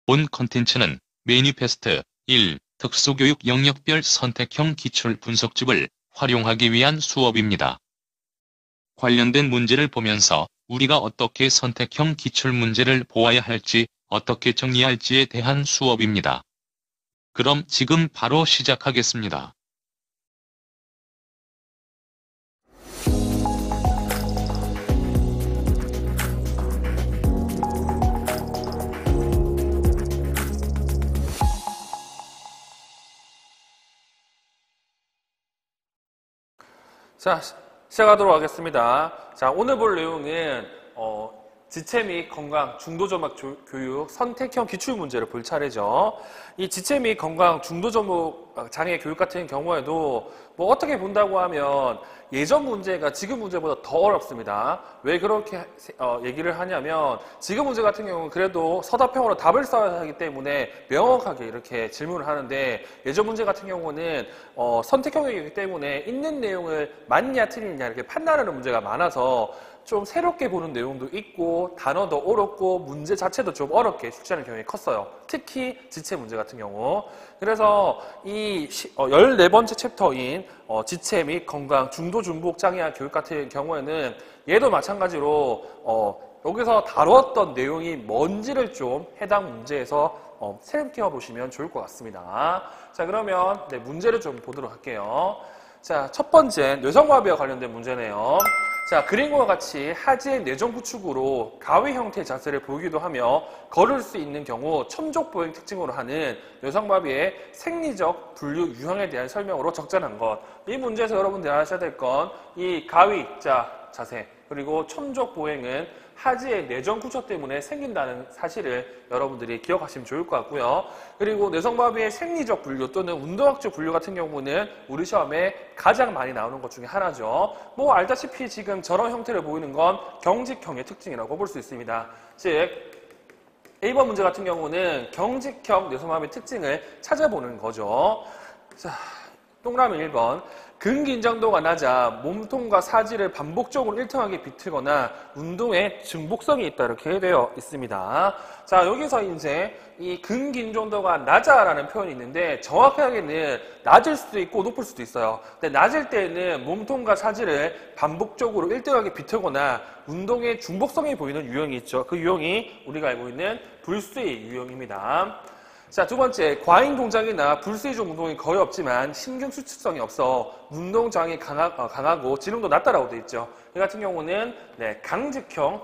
본 컨텐츠는 매니페스트 1. 특수교육 영역별 선택형 기출 분석집을 활용하기 위한 수업입니다. 관련된 문제를 보면서 우리가 어떻게 선택형 기출 문제를 보아야 할지, 어떻게 정리할지에 대한 수업입니다. 그럼 지금 바로 시작하겠습니다. 자, 시작하도록 하겠습니다. 자, 오늘 볼 내용은 지체 및 건강 중도점막 교육 선택형 기출문제를 볼 차례죠. 이 지체 및 건강 중도점막 장애 교육 같은 경우에도 뭐 어떻게 본다고 하면 예전 문제가 지금 문제보다 더 어렵습니다. 왜 그렇게 얘기를 하냐면 지금 문제 같은 경우는 그래도 서답형으로 답을 써야 하기 때문에 명확하게 이렇게 질문을 하는데, 예전 문제 같은 경우는 선택형이기 때문에 있는 내용을 맞냐 틀리냐 이렇게 판단하는 문제가 많아서 좀 새롭게 보는 내용도 있고 단어도 어렵고 문제 자체도 좀 어렵게 출제하는 경우가 컸어요. 특히 지체 문제 같은 경우. 그래서 이 14번째 챕터인 지체 및 건강 중도 중복 장애아 교육 같은 경우에는 얘도 마찬가지로 여기서 다뤘던 내용이 뭔지를 좀 해당 문제에서 생각해 보시면 좋을 것 같습니다. 자, 그러면 문제를 좀 보도록 할게요. 자, 첫 번째 뇌성마비와 관련된 문제네요. 자, 그림과 같이 하지의 내전 구축으로 가위 형태의 자세를 보이기도 하며 걸을 수 있는 경우 첨족보행 특징으로 하는 뇌성마비의 생리적 분류 유형에 대한 설명으로 적절한 것. 이 문제에서 여러분들이 아셔야 될 건 이 가위자 자세 그리고 첨족보행은 하지의 내전 구축 때문에 생긴다는 사실을 여러분들이 기억하시면 좋을 것 같고요. 그리고 뇌성마비의 생리적 분류 또는 운동학적 분류 같은 경우는 우리 시험에 가장 많이 나오는 것 중에 하나죠. 뭐 알다시피 지금 저런 형태를 보이는 건 경직형의 특징이라고 볼 수 있습니다. 즉 1번 문제 같은 경우는 경직형 뇌성마비의 특징을 찾아보는 거죠. 자, 동그라미 1번. 근긴장도가 낮아 몸통과 사지를 반복적으로 일정하게 비틀거나 운동에 증복성이 있다 이렇게 되어 있습니다. 자, 여기서 이제 이 근긴장도가 낮아라는 표현이 있는데 정확하게는 낮을 수도 있고 높을 수도 있어요. 근데 낮을 때는 몸통과 사지를 반복적으로 일정하게 비틀거나 운동에 중복성이 보이는 유형이 있죠. 그 유형이 우리가 알고 있는 불수의 유형입니다. 자, 두 번째, 과잉 동작이나 불수의적 운동이 거의 없지만 신경 수축성이 없어 운동 저항이 강하고 지능도 낮다라고 되어 있죠. 이 같은 경우는 강직형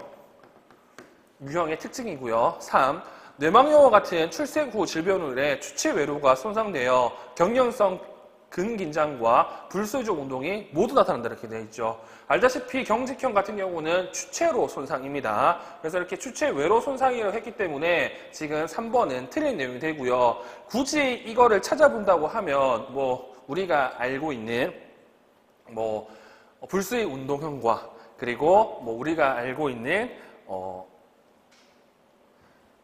유형의 특징이고요. 3. 뇌망염과 같은 출생 후 질병으로 추체 외로가 손상되어 경련성 근긴장과 불수의적 운동이 모두 나타난다 이렇게 되어 있죠. 알다시피 경직형 같은 경우는 추체로 손상입니다. 그래서 이렇게 추체 외로 손상이라고 했기 때문에 지금 3번은 틀린 내용이 되고요. 굳이 이거를 찾아본다고 하면 뭐 우리가 알고 있는 뭐 불수의 운동형과 그리고 뭐 우리가 알고 있는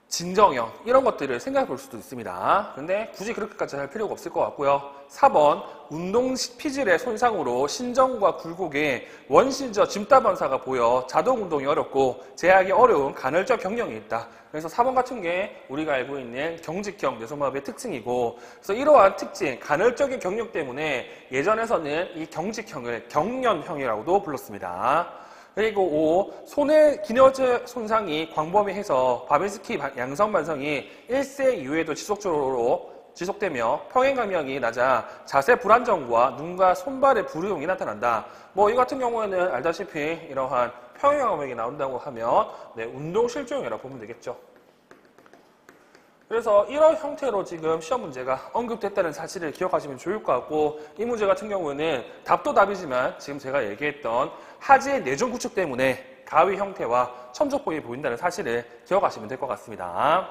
진정형 이런 것들을 생각해 볼 수도 있습니다. 근데 굳이 그렇게까지 할 필요가 없을 것 같고요. 4번 운동 피질의 손상으로 신정과 굴곡에 원신저 짐따 반사가 보여 자동 운동이 어렵고 제하기 어려운 간헐적 경련이 있다. 그래서 4번 같은 게 우리가 알고 있는 경직형 뇌성마비의 특징이고, 그래서 이러한 특징 간헐적인 경련 때문에 예전에서는 이 경직형을 경련형이라고도 불렀습니다. 그리고 5. 손의 기너즈 손상이 광범위해서 바베스키 양성 반성이 1세 이후에도 지속되며 평행 강령이 낮아 자세 불안정과 눈과 손발의 불이용이 나타난다. 뭐 이 같은 경우에는 알다시피 이러한 평행 강령이 나온다고 하면 운동 실조형이라고 보면 되겠죠. 그래서 이런 형태로 지금 시험 문제가 언급됐다는 사실을 기억하시면 좋을 것 같고, 이 문제 같은 경우는 답도 답이지만 지금 제가 얘기했던 하지의 내전 구축 때문에 가위 형태와 첨족보행이 보인다는 사실을 기억하시면 될 것 같습니다.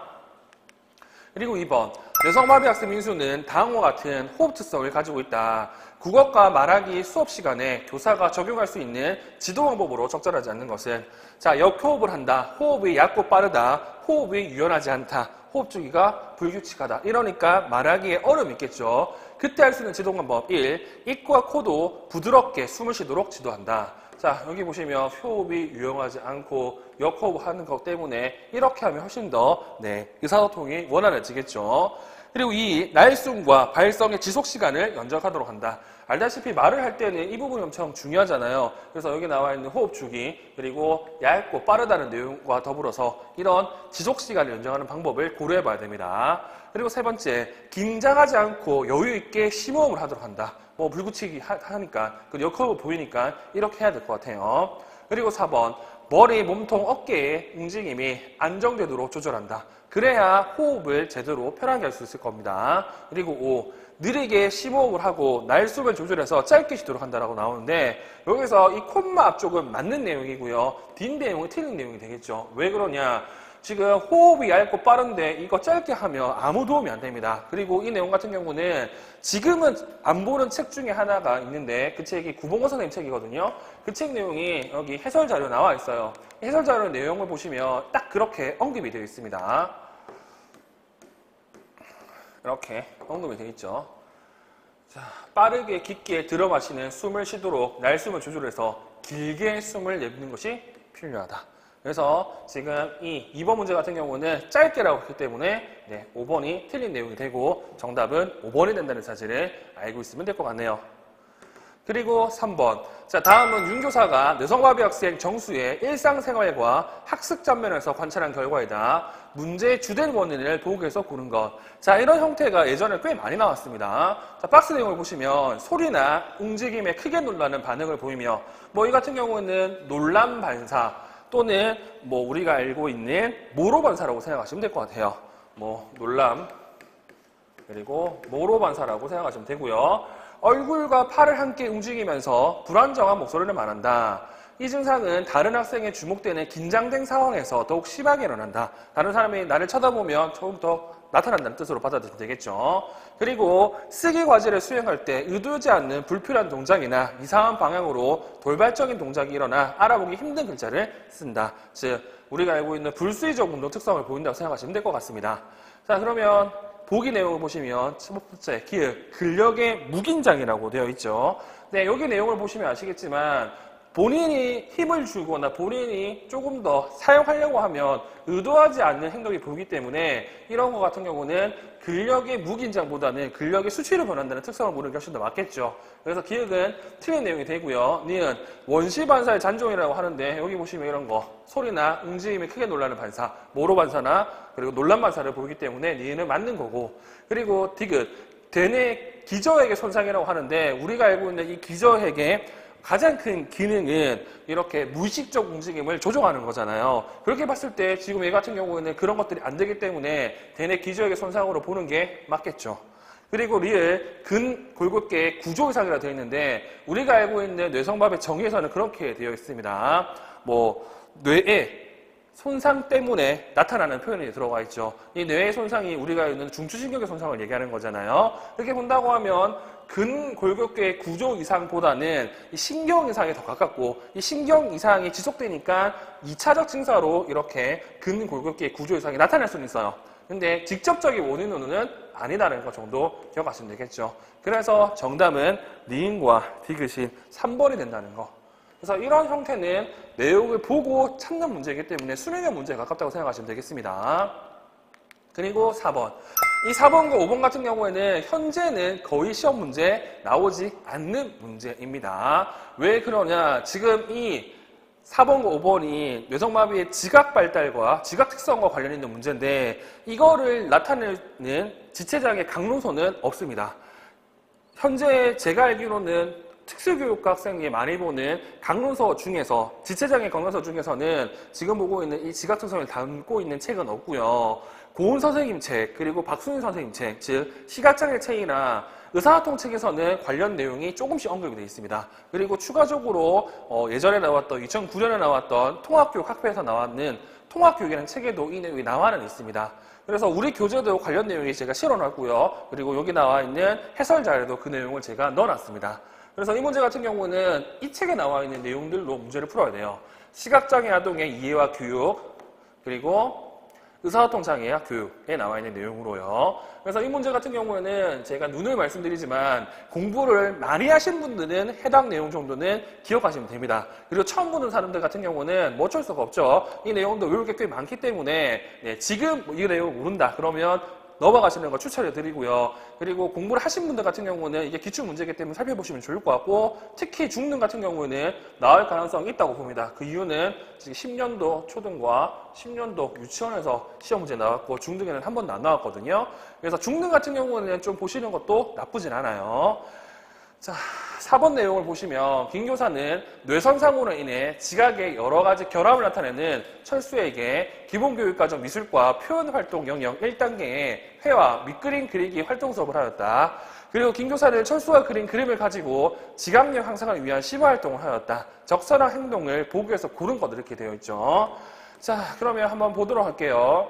그리고 2번, 뇌성마비 학생 민수는 다음과 같은 호흡 특성을 가지고 있다. 국어과 말하기 수업 시간에 교사가 적용할 수 있는 지도 방법으로 적절하지 않는 것은, 자, 역호흡을 한다. 호흡이 얕고 빠르다. 호흡이 유연하지 않다. 호흡 주기가 불규칙하다. 이러니까 말하기에 어려움이 있겠죠. 그때 할 수 있는 지도 방법 1. 입과 코도 부드럽게 숨을 쉬도록 지도한다. 자, 여기 보시면 호흡이 유용하지 않고 역호흡 하는 것 때문에 이렇게 하면 훨씬 더 의사소통이 원활해지겠죠. 그리고 이 날숨과 발성의 지속 시간을 연적하도록 한다. 알다시피 말을 할 때는 이 부분이 엄청 중요하잖아요. 그래서 여기 나와 있는 호흡 주기 그리고 얇고 빠르다는 내용과 더불어서 이런 지속 시간을 연장하는 방법을 고려해 봐야 됩니다. 그리고 세 번째, 긴장하지 않고 여유 있게 심호흡을 하도록 한다. 뭐 불구치기 하니까 그 역호흡을 보이니까 이렇게 해야 될 것 같아요. 그리고 4번, 머리, 몸통, 어깨의 움직임이 안정되도록 조절한다. 그래야 호흡을 제대로 편하게 할 수 있을 겁니다. 그리고 5, 느리게 심호흡을 하고 날숨을 조절해서 짧게 쉬도록 한다라고 나오는데 여기서 이 콤마 앞쪽은 맞는 내용이고요. 뒷 내용은 틀린 내용이 되겠죠. 왜 그러냐? 지금 호흡이 얇고 빠른데 이거 짧게 하면 아무 도움이 안 됩니다. 그리고 이 내용 같은 경우는 지금은 안 보는 책 중에 하나가 있는데 그 책이 구봉호 선생님 책이거든요. 그 책 내용이 여기 해설 자료 나와 있어요. 해설 자료 내용을 보시면 딱 그렇게 언급이 되어 있습니다. 이렇게 언급이 되어 있죠. 자, 빠르게 깊게 들어 마시는 숨을 쉬도록 날숨을 조절해서 길게 숨을 내뱉는 것이 필요하다. 그래서 지금 이 2번 문제 같은 경우는 짧게라고 했기 때문에 5번이 틀린 내용이 되고 정답은 5번이 된다는 사실을 알고 있으면 될 것 같네요. 그리고 3번. 자, 다음은 윤교사가 뇌성마비 학생 정수의 일상생활과 학습 장면에서 관찰한 결과이다. 문제의 주된 원인을 보고해서 고른 것. 자, 이런 형태가 예전에 꽤 많이 나왔습니다. 자, 박스 내용을 보시면 소리나 움직임에 크게 놀라는 반응을 보이며 뭐 이 같은 경우는 놀람 반사 또는 뭐 우리가 알고 있는 모로 반사라고 생각하시면 될 것 같아요. 뭐 놀람 그리고 모로 반사라고 생각하시면 되고요. 얼굴과 팔을 함께 움직이면서 불안정한 목소리를 말한다. 이 증상은 다른 학생에 주목되는 긴장된 상황에서 더욱 심하게 일어난다. 다른 사람이 나를 쳐다보면 조금 더 나타난다는 뜻으로 받아들이면 되겠죠. 그리고 쓰기 과제를 수행할 때 의도하지 않는 불필요한 동작이나 이상한 방향으로 돌발적인 동작이 일어나 알아보기 힘든 글자를 쓴다. 즉 우리가 알고 있는 불수의적 운동 특성을 보인다고 생각하시면 될 것 같습니다. 자, 그러면 보기 내용을 보시면 첫 번째 기억, 근력의 무긴장이라고 되어 있죠. 네, 여기 내용을 보시면 아시겠지만 본인이 힘을 주거나 본인이 조금 더 사용하려고 하면 의도하지 않는 행동이 보이기 때문에 이런 것 같은 경우는 근력의 무긴장보다는 근력의 수치로 변한다는 특성을 보는 게 훨씬 더 맞겠죠. 그래서 기억은 틀린 내용이 되고요. 니은 원시 반사의 잔종이라고 하는데 여기 보시면 이런 거 소리나 움직임에 크게 놀라는 반사, 모로 반사나 그리고 놀란 반사를 보이기 때문에 니은은 맞는 거고 그리고 디귿 대뇌 기저핵의 손상이라고 하는데 우리가 알고 있는 이 기저핵의 가장 큰 기능은 이렇게 무의식적 움직임을 조종하는 거잖아요. 그렇게 봤을 때 지금 얘 같은 경우에는 그런 것들이 안 되기 때문에 대뇌 기저핵의 손상으로 보는 게 맞겠죠. 그리고 리을 근골격계 구조 이상이라고 되어 있는데 우리가 알고 있는 뇌성마비 정의에서는 그렇게 되어 있습니다. 뭐 뇌에 손상 때문에 나타나는 표현이 들어가 있죠. 이 뇌의 손상이 우리가 알고 있는 중추신경의 손상을 얘기하는 거잖아요. 이렇게 본다고 하면 근골격계 구조 이상보다는 이 신경 이상에 더 가깝고 이 신경 이상이 지속되니까 2차적 증사로 이렇게 근골격계 구조 이상이 나타날 수는 있어요. 근데 직접적인 원인으로는 아니다라는 것 정도 기억하시면 되겠죠. 그래서 정답은 니은과 디귿이 3번이 된다는 거. 그래서 이런 형태는 내용을 보고 찾는 문제이기 때문에 수능의 문제에 가깝다고 생각하시면 되겠습니다. 그리고 4번. 이 4번과 5번 같은 경우에는 현재는 거의 시험 문제에 나오지 않는 문제입니다. 왜 그러냐? 지금 이 4번과 5번이 뇌성마비의 지각 발달과 지각 특성과 관련 있는 문제인데 이거를 나타내는 지체장애 강론서는 없습니다. 현재 제가 알기로는 특수교육과 학생이 많이 보는 강론서 중에서 지체장애 강론서 중에서는 지금 보고 있는 이 지각 특성을 담고 있는 책은 없고요. 고은 선생님 책 그리고 박순희 선생님 책, 즉 시각장애 책이나 의사소통 책에서는 관련 내용이 조금씩 언급이 되어 있습니다. 그리고 추가적으로 예전에 나왔던 2009년에 나왔던 통합교육 학회에서 나왔는 통합교육이라는 책에도 이 내용이 나와는 있습니다. 그래서 우리 교재도 관련 내용이 제가 실어놨고요. 그리고 여기 나와 있는 해설 자료도 그 내용을 제가 넣어놨습니다. 그래서 이 문제 같은 경우는 이 책에 나와 있는 내용들로 문제를 풀어야 돼요. 시각장애 아동의 이해와 교육, 그리고 의사소통장애학 교육에 나와 있는 내용으로요. 그래서 이 문제 같은 경우에는 제가 눈을 말씀드리지만 공부를 많이 하신 분들은 해당 내용 정도는 기억하시면 됩니다. 그리고 처음 보는 사람들 같은 경우는 뭐 어쩔 수가 없죠. 이 내용도 외울 게 꽤 많기 때문에 지금 이 내용을 모른다 그러면 넘어가시는 거 추천해 드리고요. 그리고 공부를 하신 분들 같은 경우는 이게 기출 문제이기 때문에 살펴보시면 좋을 것 같고, 특히 중등 같은 경우에는 나올 가능성이 있다고 봅니다. 그 이유는 지금 10년도 초등과 10년도 유치원에서 시험 문제 나왔고 중등에는 한 번도 안 나왔거든요. 그래서 중등 같은 경우는 좀 보시는 것도 나쁘진 않아요. 자, 4번 내용을 보시면 김 교사는 뇌선상으로 인해 지각의 여러 가지 결함을 나타내는 철수에게 기본교육과정 미술과 표현활동 영역 1단계의 회화, 밑그림 그리기 활동 수업을 하였다. 그리고 김 교사는 철수가 그린 그림을 가지고 지각력 향상을 위한 시범활동을 하였다. 적절한 행동을 보기에서 고른 것 이렇게 되어 있죠. 자, 그러면 한번 보도록 할게요.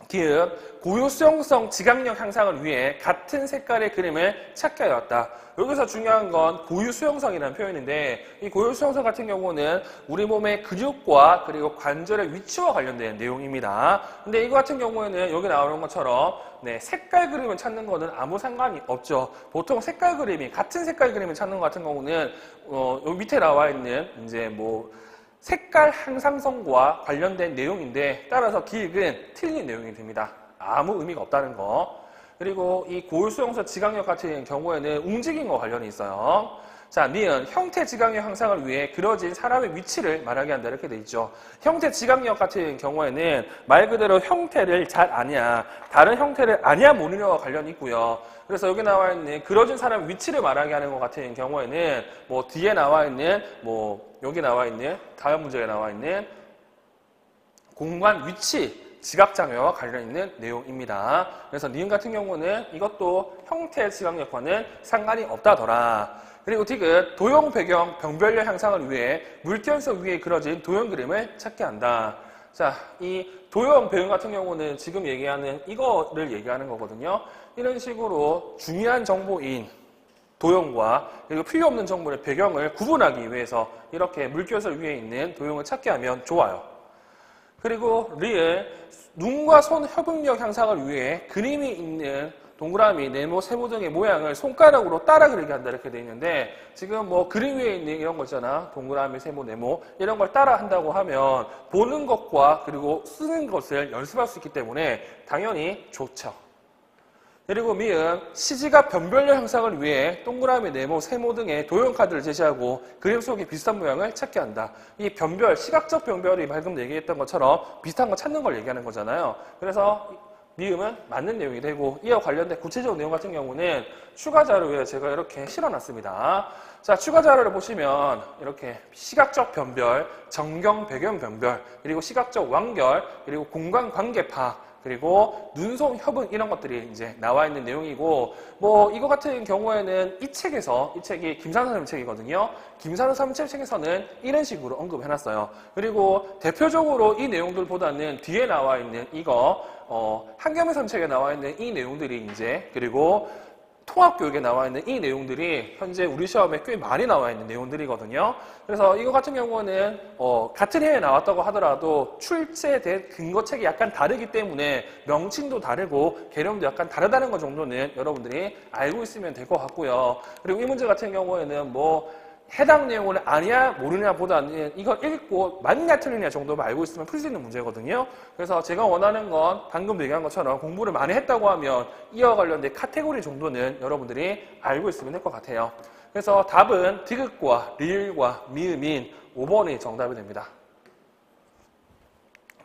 기읍, 고유 수용성 지각력 향상을 위해 같은 색깔의 그림을 찾게 하였다. 여기서 중요한 건 고유 수용성이라는 표현인데, 이 고유 수용성 같은 경우는 우리 몸의 근육과 그리고 관절의 위치와 관련된 내용입니다. 근데 이거 같은 경우에는 여기 나오는 것처럼 색깔 그림을 찾는 거는 아무 상관이 없죠. 보통 색깔 그림이 같은 색깔 그림을 찾는 것 같은 경우는 여기 밑에 나와 있는 이제 뭐 색깔 향상성과 관련된 내용인데, 따라서 기획은 틀린 내용이 됩니다. 아무 의미가 없다는 거. 그리고 이 고유수용성 지각력 같은 경우에는 움직임과 관련이 있어요. 자, 니은 형태 지각력 향상을 위해 그려진 사람의 위치를 말하게 한다 이렇게 돼 있죠. 형태 지각력 같은 경우에는 말 그대로 형태를 잘 아냐, 다른 형태를 아냐 모르냐와 관련이 있고요. 그래서 여기 나와 있는 그려진 사람의 위치를 말하게 하는 것 같은 경우에는 뭐 뒤에 나와 있는 여기 나와 있는 다음 문제에 나와 있는 공간 위치 지각장애와 관련 있는 내용입니다. 그래서 니은 같은 경우는 이것도 형태 지각력과는 상관이 없다더라. 그리고 디귿, 도형 배경 병별력 향상을 위해 물결석 위에 그려진 도형 그림을 찾게 한다. 자, 이 도형 배경 같은 경우는 지금 얘기하는 이거를 얘기하는 거거든요. 이런 식으로 중요한 정보인 도형과 그리고 필요 없는 정보의 배경을 구분하기 위해서 이렇게 물결석 위에 있는 도형을 찾게 하면 좋아요. 그리고 리을, 눈과 손 협응력 향상을 위해 그림이 있는 동그라미, 네모, 세모 등의 모양을 손가락으로 따라 그리게 한다 이렇게 돼 있는데, 지금 뭐 그림 위에 있는 이런 거 있잖아. 동그라미, 세모, 네모 이런 걸 따라 한다고 하면 보는 것과 그리고 쓰는 것을 연습할 수 있기 때문에 당연히 좋죠. 그리고 미음, 시지각 변별력 향상을 위해 동그라미, 네모, 세모 등의 도형 카드를 제시하고 그림 속에 비슷한 모양을 찾게 한다. 이 변별, 시각적 변별이 방금 얘기했던 것처럼 비슷한 거 찾는 걸 얘기하는 거잖아요. 그래서 미음은 맞는 내용이 되고, 이와 관련된 구체적 내용 같은 경우는 추가 자료에 제가 이렇게 실어놨습니다. 자, 추가 자료를 보시면 이렇게 시각적 변별, 정경 배경 변별, 그리고 시각적 완결, 그리고 공간 관계 파악, 그리고 눈송 협응 이런 것들이 이제 나와 있는 내용이고, 뭐 이거 같은 경우에는 이 책이 김산호 선생님 책이거든요. 김산호 선생님 책에서는 이런 식으로 언급해놨어요. 그리고 대표적으로 이 내용들보다는 뒤에 나와 있는 이거 한겸의 선생님 책에 나와 있는 이 내용들이 이제, 그리고 통합교육에 나와 있는 이 내용들이 현재 우리 시험에 꽤 많이 나와 있는 내용들이거든요. 그래서 이거 같은 경우는 같은 해에 나왔다고 하더라도 출제된 근거책이 약간 다르기 때문에 명칭도 다르고 개념도 약간 다르다는 것 정도는 여러분들이 알고 있으면 될 것 같고요. 그리고 이 문제 같은 경우에는 뭐 해당 내용을 아냐 모르냐 보다는 이걸 읽고 맞냐 틀리냐 정도만 알고 있으면 풀 수 있는 문제거든요. 그래서 제가 원하는 건 방금 얘기한 것처럼 공부를 많이 했다고 하면 이와 관련된 카테고리 정도는 여러분들이 알고 있으면 될 것 같아요. 그래서 답은 디귿과 리을과 미음인 5번이 정답이 됩니다.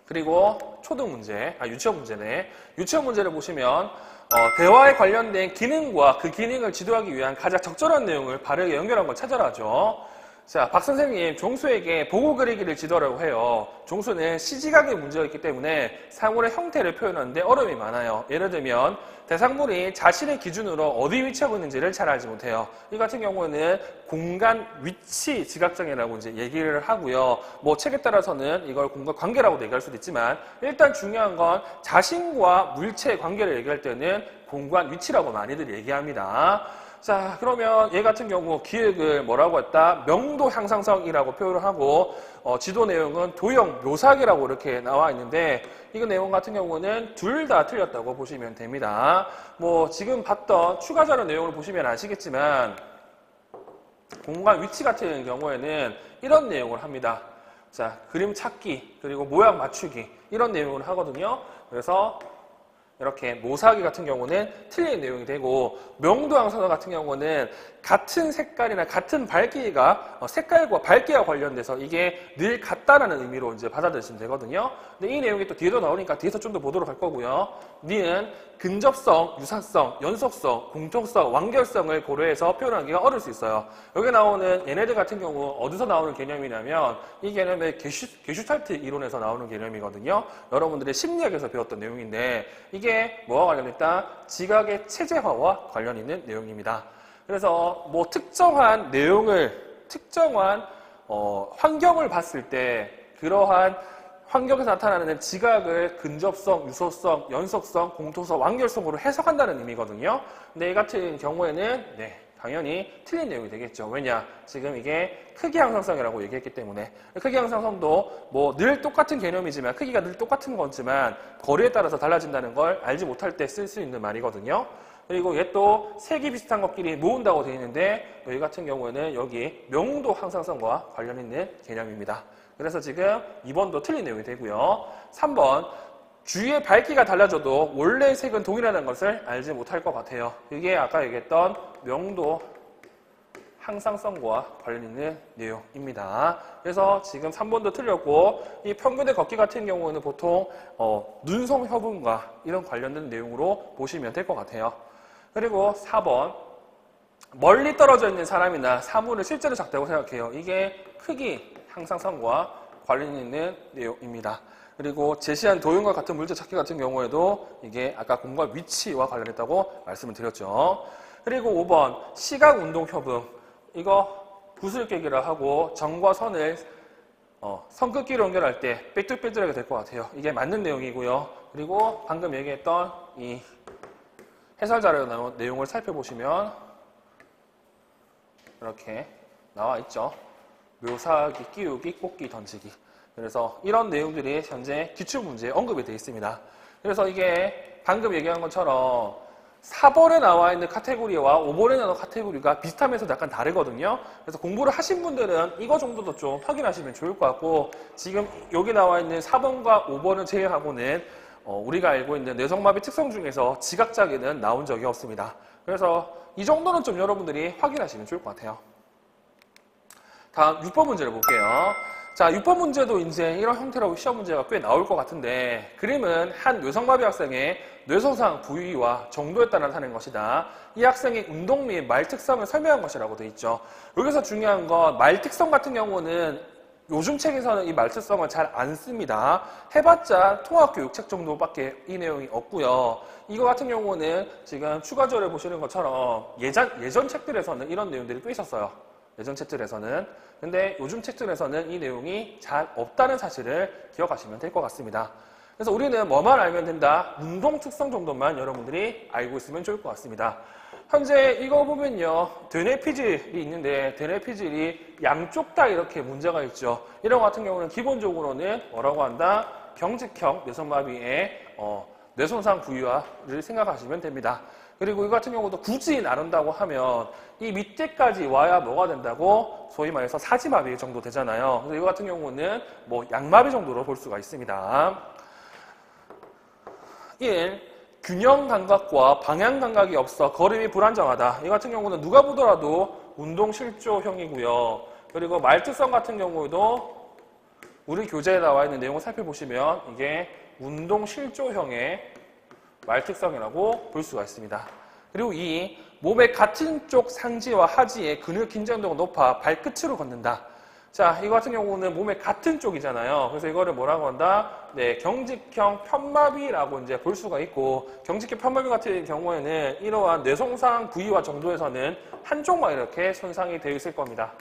그리고 초등 문제, 유치원 문제네. 유치원 문제를 보시면 대화에 관련된 기능과 그 기능을 지도하기 위한 가장 적절한 내용을 바르게 연결한 걸 찾아라죠. 자, 박 선생님, 종수에게 보고 그리기를 지도하라고 해요. 종수는 시지각의 문제가 있기 때문에 사물의 형태를 표현하는데 어려움이 많아요. 예를 들면 대상물이 자신의 기준으로 어디 위치하고 있는지를 잘 알지 못해요. 이 같은 경우에는 공간 위치 지각장애라고 이제 얘기를 하고요. 뭐 책에 따라서는 이걸 공간 관계라고도 얘기할 수도 있지만, 일단 중요한 건 자신과 물체의 관계를 얘기할 때는 공간 위치라고 많이들 얘기합니다. 자, 그러면 얘 같은 경우 기획을 뭐라고 했다? 명도 향상성이라고 표현을 하고 지도 내용은 도형 묘사기라고 이렇게 나와 있는데 이거 내용 같은 경우는 둘 다 틀렸다고 보시면 됩니다. 뭐 지금 봤던 추가 자료 내용을 보시면 아시겠지만 공간 위치 같은 경우에는 이런 내용을 합니다. 자, 그림 찾기 그리고 모양 맞추기 이런 내용을 하거든요. 그래서 이렇게 모사하기 같은 경우는 틀린 내용이 되고 명도 향상성 같은 경우는 같은 색깔이나 같은 밝기가 색깔과 밝기와 관련돼서 이게 늘 같다라는 의미로 이제 받아들이시면 되거든요. 근데 이 내용이 또 뒤에도 나오니까 뒤에서 좀 더 보도록 할 거고요. 니은 근접성, 유사성, 연속성, 공통성, 완결성을 고려해서 표현하기가 어려울 수 있어요. 여기 나오는 얘네들 같은 경우 어디서 나오는 개념이냐면 이 개념은 게슈탈트 이론에서 나오는 개념이거든요. 여러분들이 심리학에서 배웠던 내용인데 이게 뭐와 관련됐다? 지각의 체제화와 관련 있는 내용입니다. 그래서 뭐 특정한 내용을 특정한 환경을 봤을 때 그러한 환경에서 나타나는 지각을 근접성, 유소성, 연속성, 공통성, 완결성으로 해석한다는 의미거든요. 근데 이 같은 경우에는 당연히 틀린 내용이 되겠죠. 왜냐? 지금 이게 크기 향상성이라고 얘기했기 때문에 크기 향상성도 뭐 늘 똑같은 개념이지만 크기가 늘 똑같은 거지만 거리에 따라서 달라진다는 걸 알지 못할 때 쓸 수 있는 말이거든요. 그리고 얘 또 색이 비슷한 것끼리 모은다고 되어 있는데 여기 같은 경우에는 여기 명도 향상성과 관련 있는 개념입니다. 그래서 지금 2번도 틀린 내용이 되고요. 3번 주위의 밝기가 달라져도 원래의 색은 동일하다는 것을 알지 못할 것 같아요. 이게 아까 얘기했던 명도 향상성과 관련 있는 내용입니다. 그래서 지금 3번도 틀렸고 이 평균의 걷기 같은 경우는 보통 눈송협음과 이런 관련된 내용으로 보시면 될 것 같아요. 그리고 4번 멀리 떨어져 있는 사람이나 사물을 실제로 작다고 생각해요. 이게 크기 향상성과 관련 있는 내용입니다. 그리고 제시한 도형과 같은 물질 찾기 같은 경우에도 이게 아까 공간 위치와 관련했다고 말씀을 드렸죠. 그리고 5번 시각 운동 협음 이거 구슬깨기라 하고 점과 선을 선긋기로 연결할 때 삐뚤삐뚤하게 될 것 같아요. 이게 맞는 내용이고요. 그리고 방금 얘기했던 이 해설 자료에 나온 내용을 살펴보시면 이렇게 나와 있죠. 묘사하기, 끼우기, 꽂기, 던지기. 그래서 이런 내용들이 현재 기출문제에 언급이 되어 있습니다. 그래서 이게 방금 얘기한 것처럼 4번에 나와 있는 카테고리와 5번에 나온 카테고리가 비슷하면서도 약간 다르거든요. 그래서 공부를 하신 분들은 이거 정도도 좀 확인하시면 좋을 것 같고 지금 여기 나와 있는 4번과 5번을 제외하고는 우리가 알고 있는 뇌성마비 특성 중에서 지각장애는 나온 적이 없습니다. 그래서 이 정도는 좀 여러분들이 확인하시면 좋을 것 같아요. 다음 6번 문제를 볼게요. 자, 6번 문제도 이제 이런 형태로 시험 문제가 꽤 나올 것 같은데 그림은 한 뇌성마비 학생의 뇌손상 부위와 정도에 따라 나타낸 것이다. 이 학생의 운동 및 말 특성을 설명한 것이라고 되어 있죠. 여기서 중요한 건 말 특성 같은 경우는 요즘 책에서는 이 말 특성을 잘 안 씁니다. 해봤자 통합교육책 정도밖에 이 내용이 없고요. 이거 같은 경우는 지금 추가적으로 보시는 것처럼 예전 책들에서는 이런 내용들이 꽤 있었어요. 예전 책들에서는. 근데 요즘 책들에서는 이 내용이 잘 없다는 사실을 기억하시면 될 것 같습니다. 그래서 우리는 뭐만 알면 된다? 운동 특성 정도만 여러분들이 알고 있으면 좋을 것 같습니다. 현재 이거 보면요. 되뇌피질이 있는데 되뇌피질이 양쪽 다 이렇게 문제가 있죠. 이런 것 같은 경우는 기본적으로는 뭐라고 한다? 경직형 뇌성마비의 뇌손상 부위화를 생각하시면 됩니다. 그리고 이거 같은 경우도 굳이 나눈다고 하면 이 밑에까지 와야 뭐가 된다고? 소위 말해서 사지마비 정도 되잖아요. 그래서 이거 같은 경우는 뭐 양마비 정도로 볼 수가 있습니다. 1. 균형 감각과 방향 감각이 없어 걸음이 불안정하다. 이 같은 경우는 누가 보더라도 운동 실조형이고요. 그리고 말 특성 같은 경우에도 우리 교재에 나와 있는 내용을 살펴보시면 이게 운동 실조형의 말 특성이라고 볼 수가 있습니다. 그리고 2. 몸의 같은 쪽 상지와 하지의 근육 긴장도가 높아 발끝으로 걷는다. 자, 이거 같은 경우는 몸의 같은 쪽이잖아요. 그래서 이거를 뭐라고 한다? 네, 경직형 편마비라고 이제 볼 수가 있고, 경직형 편마비 같은 경우에는 이러한 뇌손상 부위와 정도에서는 한쪽만 이렇게 손상이 되어 있을 겁니다.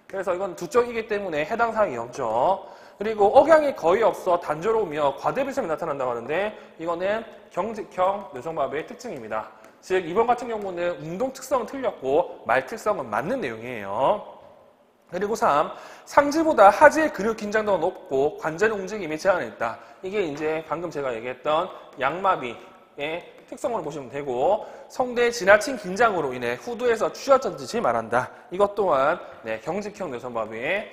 그래서 이건 두 쪽이기 때문에 해당 사항이 없죠. 그리고 억양이 거의 없어 단조로우며 과대비성이 나타난다고 하는데 이거는 경직형 뇌성마비의 특징입니다. 즉 이번 같은 경우는 운동 특성은 틀렸고 말 특성은 맞는 내용이에요. 그리고 3. 상지보다 하지의 근육 긴장도가 높고 관절 움직임이 제한했다. 이게 이제 방금 제가 얘기했던 양마비의 특성으로 보시면 되고, 성대의 지나친 긴장으로 인해 후두에서 쥐어짜듯이 말한다. 이것 또한 경직형 뇌선마비의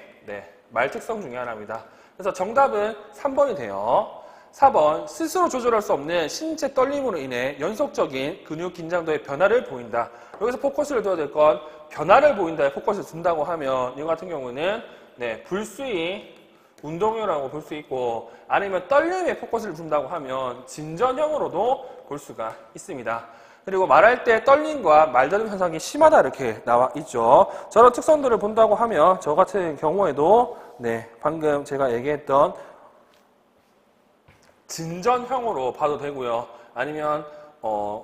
말 특성 중에 하나입니다. 그래서 정답은 3번이 돼요. 4번, 스스로 조절할 수 없는 신체 떨림으로 인해 연속적인 근육 긴장도의 변화를 보인다. 여기서 포커스를 둬야 될 건 변화를 보인다에 포커스를 둔다고 하면 이거 같은 경우는 불수의 운동이라고 볼 수 있고, 아니면 떨림에 포커스를 둔다고 하면 진전형으로도 볼 수가 있습니다. 그리고 말할 때 떨림과 말더듬 현상이 심하다 이렇게 나와 있죠. 저런 특성들을 본다고 하면 저 같은 경우에도 방금 제가 얘기했던 진전형으로 봐도 되고요. 아니면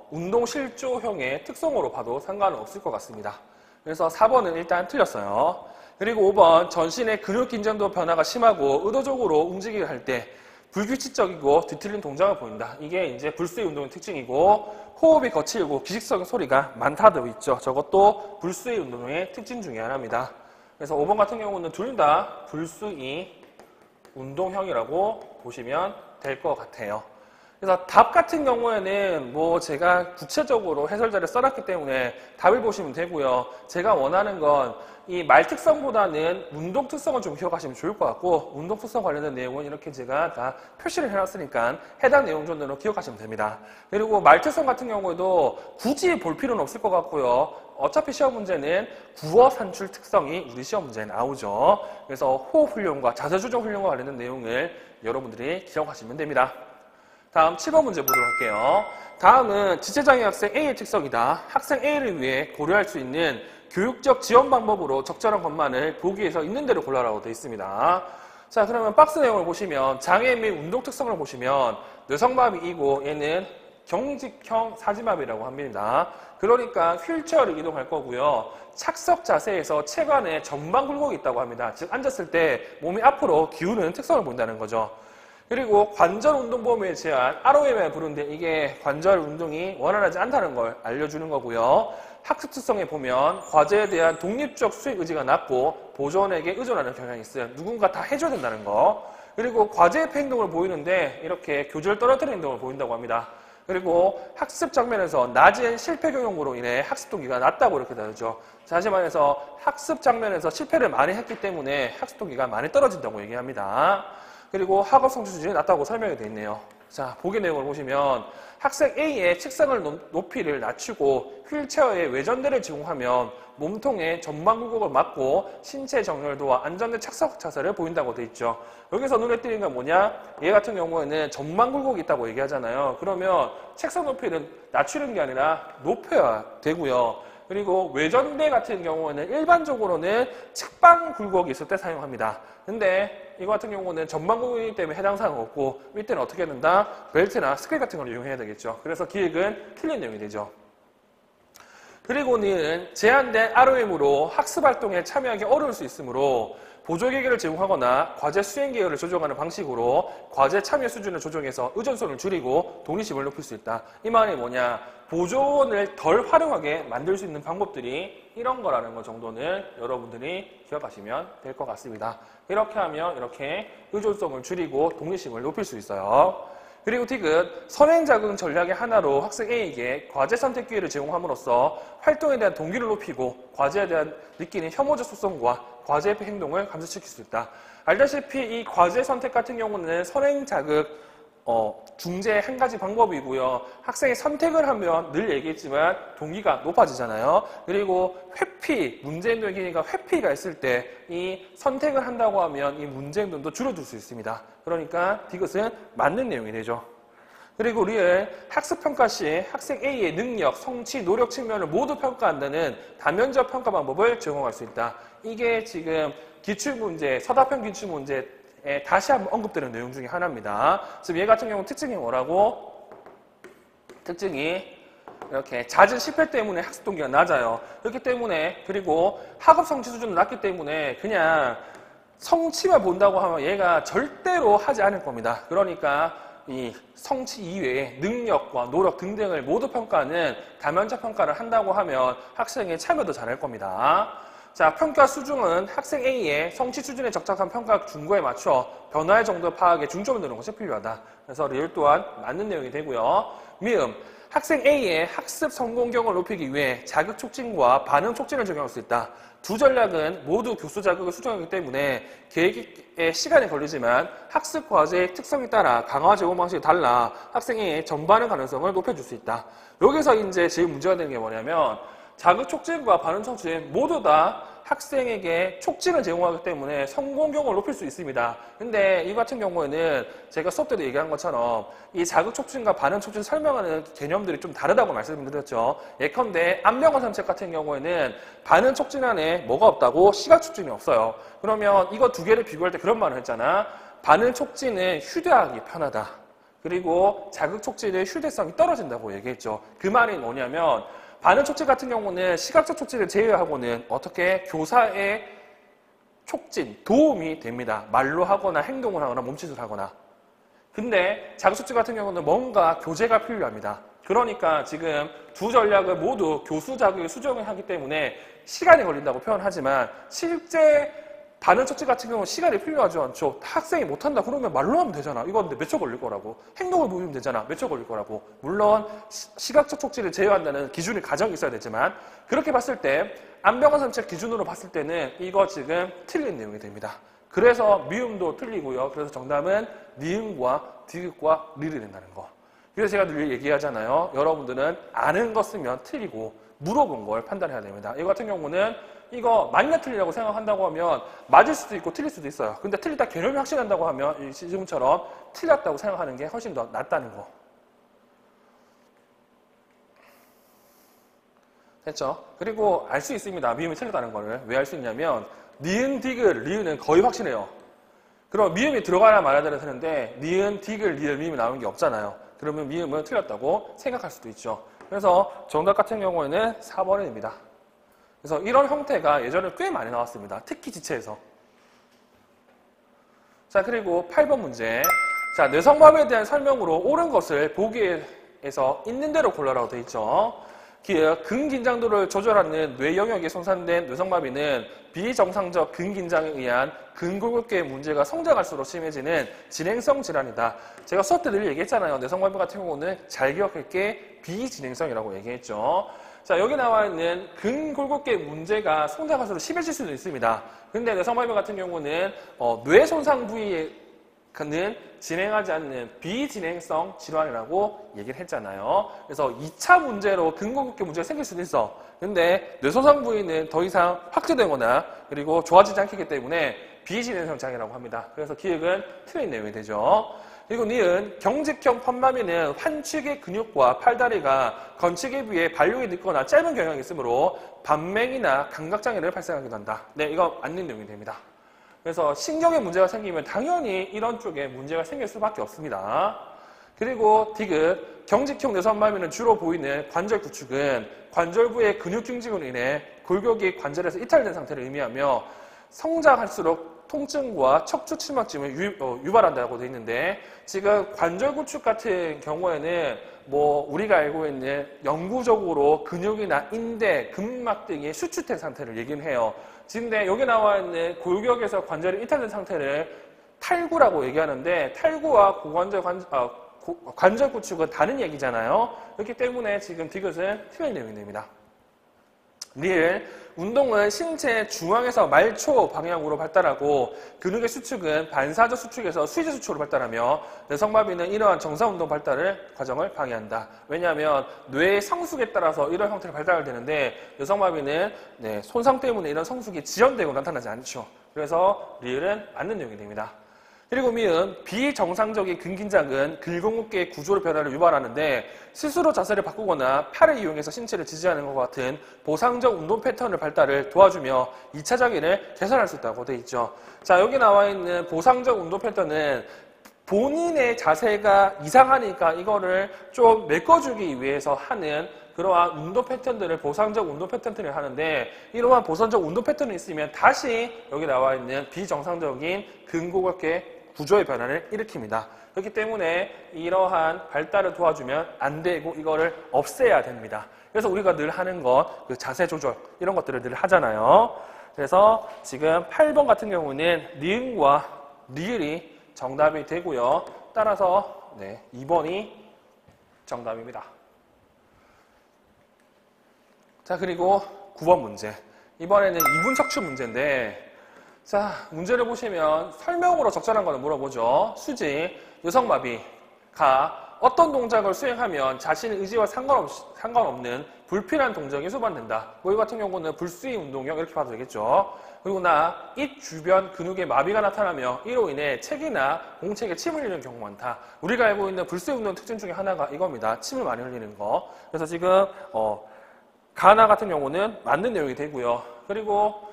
운동실조형의 특성으로 봐도 상관은 없을 것 같습니다. 그래서 4번은 일단 틀렸어요. 그리고 5번, 전신의 근육 긴장도 변화가 심하고 의도적으로 움직이게 할 때 불규칙적이고 뒤틀린 동작을 보인다. 이게 이제 불수의 운동의 특징이고, 호흡이 거칠고 기식적인 소리가 많다 되어 있죠. 저것도 불수의 운동의 특징 중에 하나입니다. 그래서 5번 같은 경우는 둘 다 불수의 운동형이라고 보시면 될 것 같아요. 그래서 답 같은 경우에는 뭐 제가 구체적으로 해설자를 써놨기 때문에 답을 보시면 되고요. 제가 원하는 건 이 말 특성보다는 운동 특성을 좀 기억하시면 좋을 것 같고, 운동 특성 관련된 내용은 이렇게 제가 다 표시를 해놨으니까 해당 내용 정도로 기억하시면 됩니다. 그리고 말 특성 같은 경우에도 굳이 볼 필요는 없을 것 같고요. 어차피 시험 문제는 구어 산출 특성이 우리 시험 문제에 나오죠. 그래서 호흡 훈련과 자세 조정 훈련과 관련된 내용을 여러분들이 기억하시면 됩니다. 다음 7번 문제 보도록 할게요. 다음은 지체장애 학생 A의 특성이다. 학생 A를 위해 고려할 수 있는 교육적 지원 방법으로 적절한 것만을 보기에서 있는 대로 골라라고 되어 있습니다. 자, 그러면 박스 내용을 보시면 장애 및 운동 특성을 보시면 뇌성마비이고 얘는 경직형 사지마비라고 합니다. 그러니까 휠체어를 이동할 거고요. 착석 자세에서 체관에 전방 굴곡이 있다고 합니다. 즉 앉았을 때 몸이 앞으로 기우는 특성을 본다는 거죠. 그리고 관절 운동 범위의 제한, ROM을 부르는데 이게 관절 운동이 원활하지 않다는 걸 알려주는 거고요. 학습 특성에 보면 과제에 대한 독립적 수행 의지가 낮고 보조원에게 의존하는 경향이 있어요. 누군가 다 해줘야 된다는 거. 그리고 과제협회 행동을 보이는데 이렇게 교절을 떨어뜨리는 행동을 보인다고 합니다. 그리고 학습 장면에서 낮은 실패 경험으로 인해 학습 동기가 낮다고 이렇게 다르죠. 다시 말해서 학습 장면에서 실패를 많이 했기 때문에 학습 동기가 많이 떨어진다고 얘기합니다. 그리고 학업 성취 수준이 낮다고 설명이 되어 있네요. 자, 보기 내용을 보시면 학생 A의 책상을 높이를 낮추고 휠체어에 외전대를 제공하면 몸통의 전방 굴곡을 막고 신체 정렬도와 안정된 착석 자세를 보인다고 되어 있죠. 여기서 눈에 띄는 건 뭐냐? 얘 같은 경우에는 전방 굴곡이 있다고 얘기하잖아요. 그러면 책상 높이는 낮추는 게 아니라 높여야 되고요. 그리고 외전대 같은 경우에는 일반적으로는 측방 굴곡이 있을 때 사용합니다. 근데 이거 같은 경우는 전방 굴곡이기 때문에 해당 사항 없고 이때는 어떻게 해야 된다? 벨트나 스크립 같은 걸 이용해야 되겠죠. 그래서 기획은 틀린 내용이 되죠. 그리고는 제한된 ROM으로 학습 활동에 참여하기 어려울 수 있으므로 보조 계획을 제공하거나 과제 수행 계획을 조정하는 방식으로 과제 참여 수준을 조정해서 의존성을 줄이고 독립심을 높일 수 있다. 이 말이 뭐냐? 보조원을 덜 활용하게 만들 수 있는 방법들이 이런 거라는 것 정도는 여러분들이 기억하시면 될 것 같습니다. 이렇게 하면 이렇게 의존성을 줄이고 독립심을 높일 수 있어요. 그리고 디귿, 선행자극 전략의 하나로 학생 A에게 과제 선택 기회를 제공함으로써 활동에 대한 동기를 높이고 과제에 대한 느끼는 혐오적 속성과 과제의 행동을 감소시킬 수 있다. 알다시피 이 과제 선택 같은 경우는 선행자극 중재의 한 가지 방법이고요. 학생이 선택을 하면 늘 얘기했지만 동기가 높아지잖아요. 그리고 회피, 문제행동의 기회가 회피가 있을 때 이 선택을 한다고 하면 이 문제행동도 줄어들 수 있습니다. 그러니까 디귿은 맞는 내용이 되죠. 그리고 리을, 학습평가 시 학생 A의 능력, 성취, 노력 측면을 모두 평가한다는 다면적 평가 방법을 제공할 수 있다. 이게 지금 기출문제, 서답형 기출문제 다시 한번 언급되는 내용 중에 하나입니다. 지금 얘 같은 경우 특징이 뭐라고? 특징이 이렇게 잦은 실패 때문에 학습 동기가 낮아요. 그렇기 때문에 그리고 학업 성취 수준은 낮기 때문에 그냥 성취만 본다고 하면 얘가 절대로 하지 않을 겁니다. 그러니까 이 성취 이외에 능력과 노력 등등을 모두 평가하는 다면적 평가를 한다고 하면 학생이 참여도 잘할 겁니다. 자, 평가 수중은 학생 A의 성취 수준에 적합한 평가 준거에 맞춰 변화의 정도 파악에 중점을 두는 것이 필요하다. 그래서 리을 또한 맞는 내용이 되고요. 미음, 학생 A의 학습 성공경을 높이기 위해 자극 촉진과 반응 촉진을 적용할 수 있다. 두 전략은 모두 교수 자극을 수정하기 때문에 계획에 시간이 걸리지만 학습 과제의 특성에 따라 강화 제공 방식이 달라 학생의 전반의 가능성을 높여줄 수 있다. 여기서 이제 제일 문제가 되는 게 뭐냐면 자극 촉진과 반응 촉진 모두 다 학생에게 촉진을 제공하기 때문에 성공경을 높일 수 있습니다. 근데 이 같은 경우에는 제가 수업 때도 얘기한 것처럼 이 자극 촉진과 반응 촉진 설명하는 개념들이 좀 다르다고 말씀드렸죠. 예컨대 안면과 산책 같은 경우에는 반응 촉진 안에 뭐가 없다고? 시각 촉진이 없어요. 그러면 이거 두 개를 비교할 때 그런 말을 했잖아. 반응 촉진은 휴대하기 편하다. 그리고 자극 촉진은 휴대성이 떨어진다고 얘기했죠. 그 말이 뭐냐면 반응 촉진 같은 경우는 시각적 촉진을 제외하고는 어떻게 교사의 촉진, 도움이 됩니다. 말로 하거나 행동을 하거나 몸짓을 하거나. 근데 자극 촉진 같은 경우는 뭔가 교재가 필요합니다. 그러니까 지금 두 전략을 모두 교수 자극을 수정을 하기 때문에 시간이 걸린다고 표현하지만 실제 반응 촉진 같은 경우는 시간이 필요하지 않죠. 학생이 못한다 그러면 말로 하면 되잖아. 이거 근데 몇 초 걸릴 거라고. 행동을 보이면 되잖아. 몇 초 걸릴 거라고. 물론 시각적 촉진을 제외한다는 기준이 가정이 있어야 되지만 그렇게 봤을 때 안면과 산책 기준으로 봤을 때는 이거 지금 틀린 내용이 됩니다. 그래서 미음도 틀리고요. 그래서 정답은 니은과 디귿과 리을이 된다는 거. 그래서 제가 늘 얘기하잖아요. 여러분들은 아는 거 쓰면 틀리고 물어본 걸 판단해야 됩니다. 이거 같은 경우는 이거 맞냐 틀리라고 생각한다고 하면 맞을 수도 있고 틀릴 수도 있어요. 근데 틀리다 개념이 확실한다고 하면 지금처럼 틀렸다고 생각하는 게 훨씬 더 낫다는 거. 됐죠? 그리고 알 수 있습니다. 미음이 틀렸다는 거를. 왜 알 수 있냐면 니은, 디귿, 리은은 거의 확실해요. 그럼 미음이 들어가야 말아야 되는데 니은, 디귿, 리을, 미음이 나오는 게 없잖아요. 그러면 미음은 틀렸다고 생각할 수도 있죠. 그래서 정답 같은 경우에는 4번이 됩니다. 그래서 이런 형태가 예전에 꽤 많이 나왔습니다. 특히 지체에서. 자, 그리고 8번 문제. 자, 뇌성마비에 대한 설명으로 옳은 것을 보기에서 있는 대로 골라라고 되어 있죠. 근긴장도를 조절하는 뇌 영역에 손상된 뇌성마비는 비정상적 근긴장에 의한 근골격계의 문제가 성장할수록 심해지는 진행성 질환이다. 제가 수업 때 늘 얘기했잖아요. 뇌성마비 같은 경우는 잘 기억할 게 비진행성이라고 얘기했죠. 자, 여기 나와 있는 근골격계 문제가 성장할수록 심해질 수도 있습니다. 근데 뇌성마비 같은 경우는 뇌 손상 부위는 진행하지 않는 비진행성 질환이라고 얘기를 했잖아요. 그래서 2차 문제로 근골격계 문제가 생길 수도 있어. 근데 뇌 손상 부위는 더 이상 확대되거나 그리고 좋아지지 않기 때문에 비진행성 장애라고 합니다. 그래서 기억은 틀린 내용이 되죠. 그리고 니은 경직형 펀마미는 환축의 근육과 팔다리가 건축에 비해 발육이 늦거나 짧은 경향이 있으므로 반맹이나 감각장애를 발생하기도 한다. 네, 이거 맞는 내용이 됩니다. 그래서 신경에 문제가 생기면 당연히 이런 쪽에 문제가 생길 수밖에 없습니다. 그리고 디귿 경직형 뇌선마비는 주로 보이는 관절 구축은 관절부의 근육 경직으로 인해 골격이 관절에서 이탈된 상태를 의미하며 성장할수록 통증과 척추 침막증을 유발한다고 되어 있는데 지금 관절 구축 같은 경우에는 뭐 우리가 알고 있는 영구적으로 근육이나 인대, 근막 등의 수축된 상태를 얘기는 해요. 근데 여기 나와 있는 골격에서 관절이 이탈된 상태를 탈구라고 얘기하는데 탈구와 관절 구축은 다른 얘기잖아요. 그렇기 때문에 지금 디귿은 틀린 내용이 됩니다. 리을 운동은 신체 중앙에서 말초 방향으로 발달하고 근육의 수축은 반사적 수축에서 수직 수축으로 발달하며 뇌성마비는 이러한 정상 운동 발달을 과정을 방해한다. 왜냐하면 뇌의 성숙에 따라서 이런 형태로 발달되는데 뇌성마비는 손상 때문에 이런 성숙이 지연되고 나타나지 않죠. 그래서 리을은 맞는 내용이 됩니다. 그리고 미은 비정상적인 근긴장은 근골격계의 구조의 변화를 유발하는데 스스로 자세를 바꾸거나 팔을 이용해서 신체를 지지하는 것과 같은 보상적 운동 패턴을 발달을 도와주며 2차 장애를 개선할 수 있다고 되어 있죠. 자, 여기 나와 있는 보상적 운동 패턴은 본인의 자세가 이상하니까 이거를 좀 메꿔주기 위해서 하는 그러한 운동 패턴들을 보상적 운동 패턴을 하는데 이러한 보상적 운동 패턴이 있으면 다시 여기 나와 있는 비정상적인 근골격계 구조의 변화를 일으킵니다. 그렇기 때문에 이러한 발달을 도와주면 안 되고 이거를 없애야 됩니다. 그래서 우리가 늘 하는 것, 그 자세 조절 이런 것들을 늘 하잖아요. 그래서 지금 8번 같은 경우는 니은과 리을이 정답이 되고요. 따라서 2번이 정답입니다. 자, 그리고 9번 문제. 이번에는 이분 척추 문제인데, 자, 문제를 보시면 설명으로 적절한 거는 물어보죠. 수지, 뇌성마비가 어떤 동작을 수행하면 자신의 의지와 상관없는 불필요한 동작이 수반된다. 뭐 이 같은 경우는 불수의 운동형 이렇게 봐도 되겠죠. 그리고 입 주변 근육에 마비가 나타나며 이로 인해 책이나 공책에 침을 흘리는 경우가 많다. 우리가 알고 있는 불수의 운동 특징 중에 하나가 이겁니다. 침을 많이 흘리는 거. 그래서 지금 가나 같은 경우는 맞는 내용이 되고요. 그리고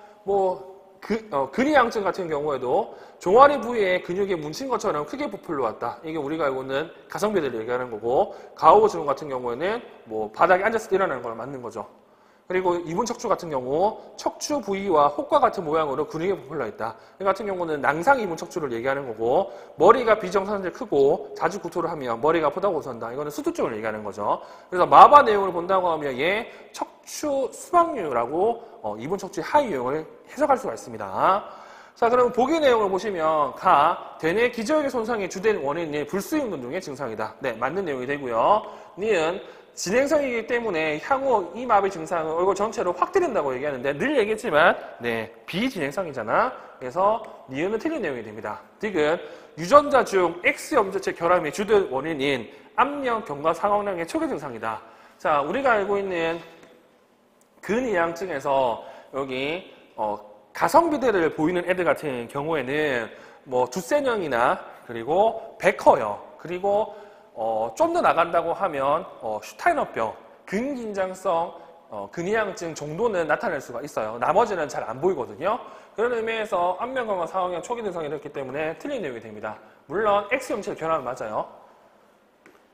근위양증 같은 경우에도 종아리 부위에 근육이 뭉친 것처럼 크게 부풀러 왔다. 이게 우리가 알고 있는 가성비들을 얘기하는 거고, 가오고 증후 같은 경우에는 바닥에 앉았을 때 일어나는 걸 맞는 거죠. 그리고 이분 척추 같은 경우 척추 부위와 혹과 같은 모양으로 근육이 부풀러 있다. 이 같은 경우는 낭상 이분 척추를 얘기하는 거고, 머리가 비정상적으로 크고 자주 구토를 하면 머리가 아프다고 호소한다. 이거는 수두증을 얘기하는 거죠. 그래서 마바 내용을 본다고 하면 얘 척추 수박류라고 이분 척추의 하위 유형을 해석할 수가 있습니다. 자, 그럼 보기 내용을 보시면 대뇌 기저역의 손상의 주된 원인이 불수의 운동 중의 증상이다. 네, 맞는 내용이 되고요. 니은 진행성이기 때문에 향후 이 마비 증상은 얼굴 전체로 확대된다고 얘기하는데 늘 얘기했지만 비진행성이잖아. 그래서 니은은 틀린 내용이 됩니다. 딕은 유전자 중 X염자체 결함의 주된 원인인 압력, 경과, 상황량의 초기 증상이다. 자, 우리가 알고 있는 근위양증에서 여기 가성비대를 보이는 애들 같은 경우에는 두세형이나 그리고 백허요. 그리고 좀 더 나간다고 하면 슈타이너병, 근긴장성 근위양증 정도는 나타낼 수가 있어요. 나머지는 잘 안 보이거든요. 그런 의미에서 압력경과 상황형 초기 증상이 이렇기 때문에 틀린 내용이 됩니다. 물론 X형체 결함은 맞아요.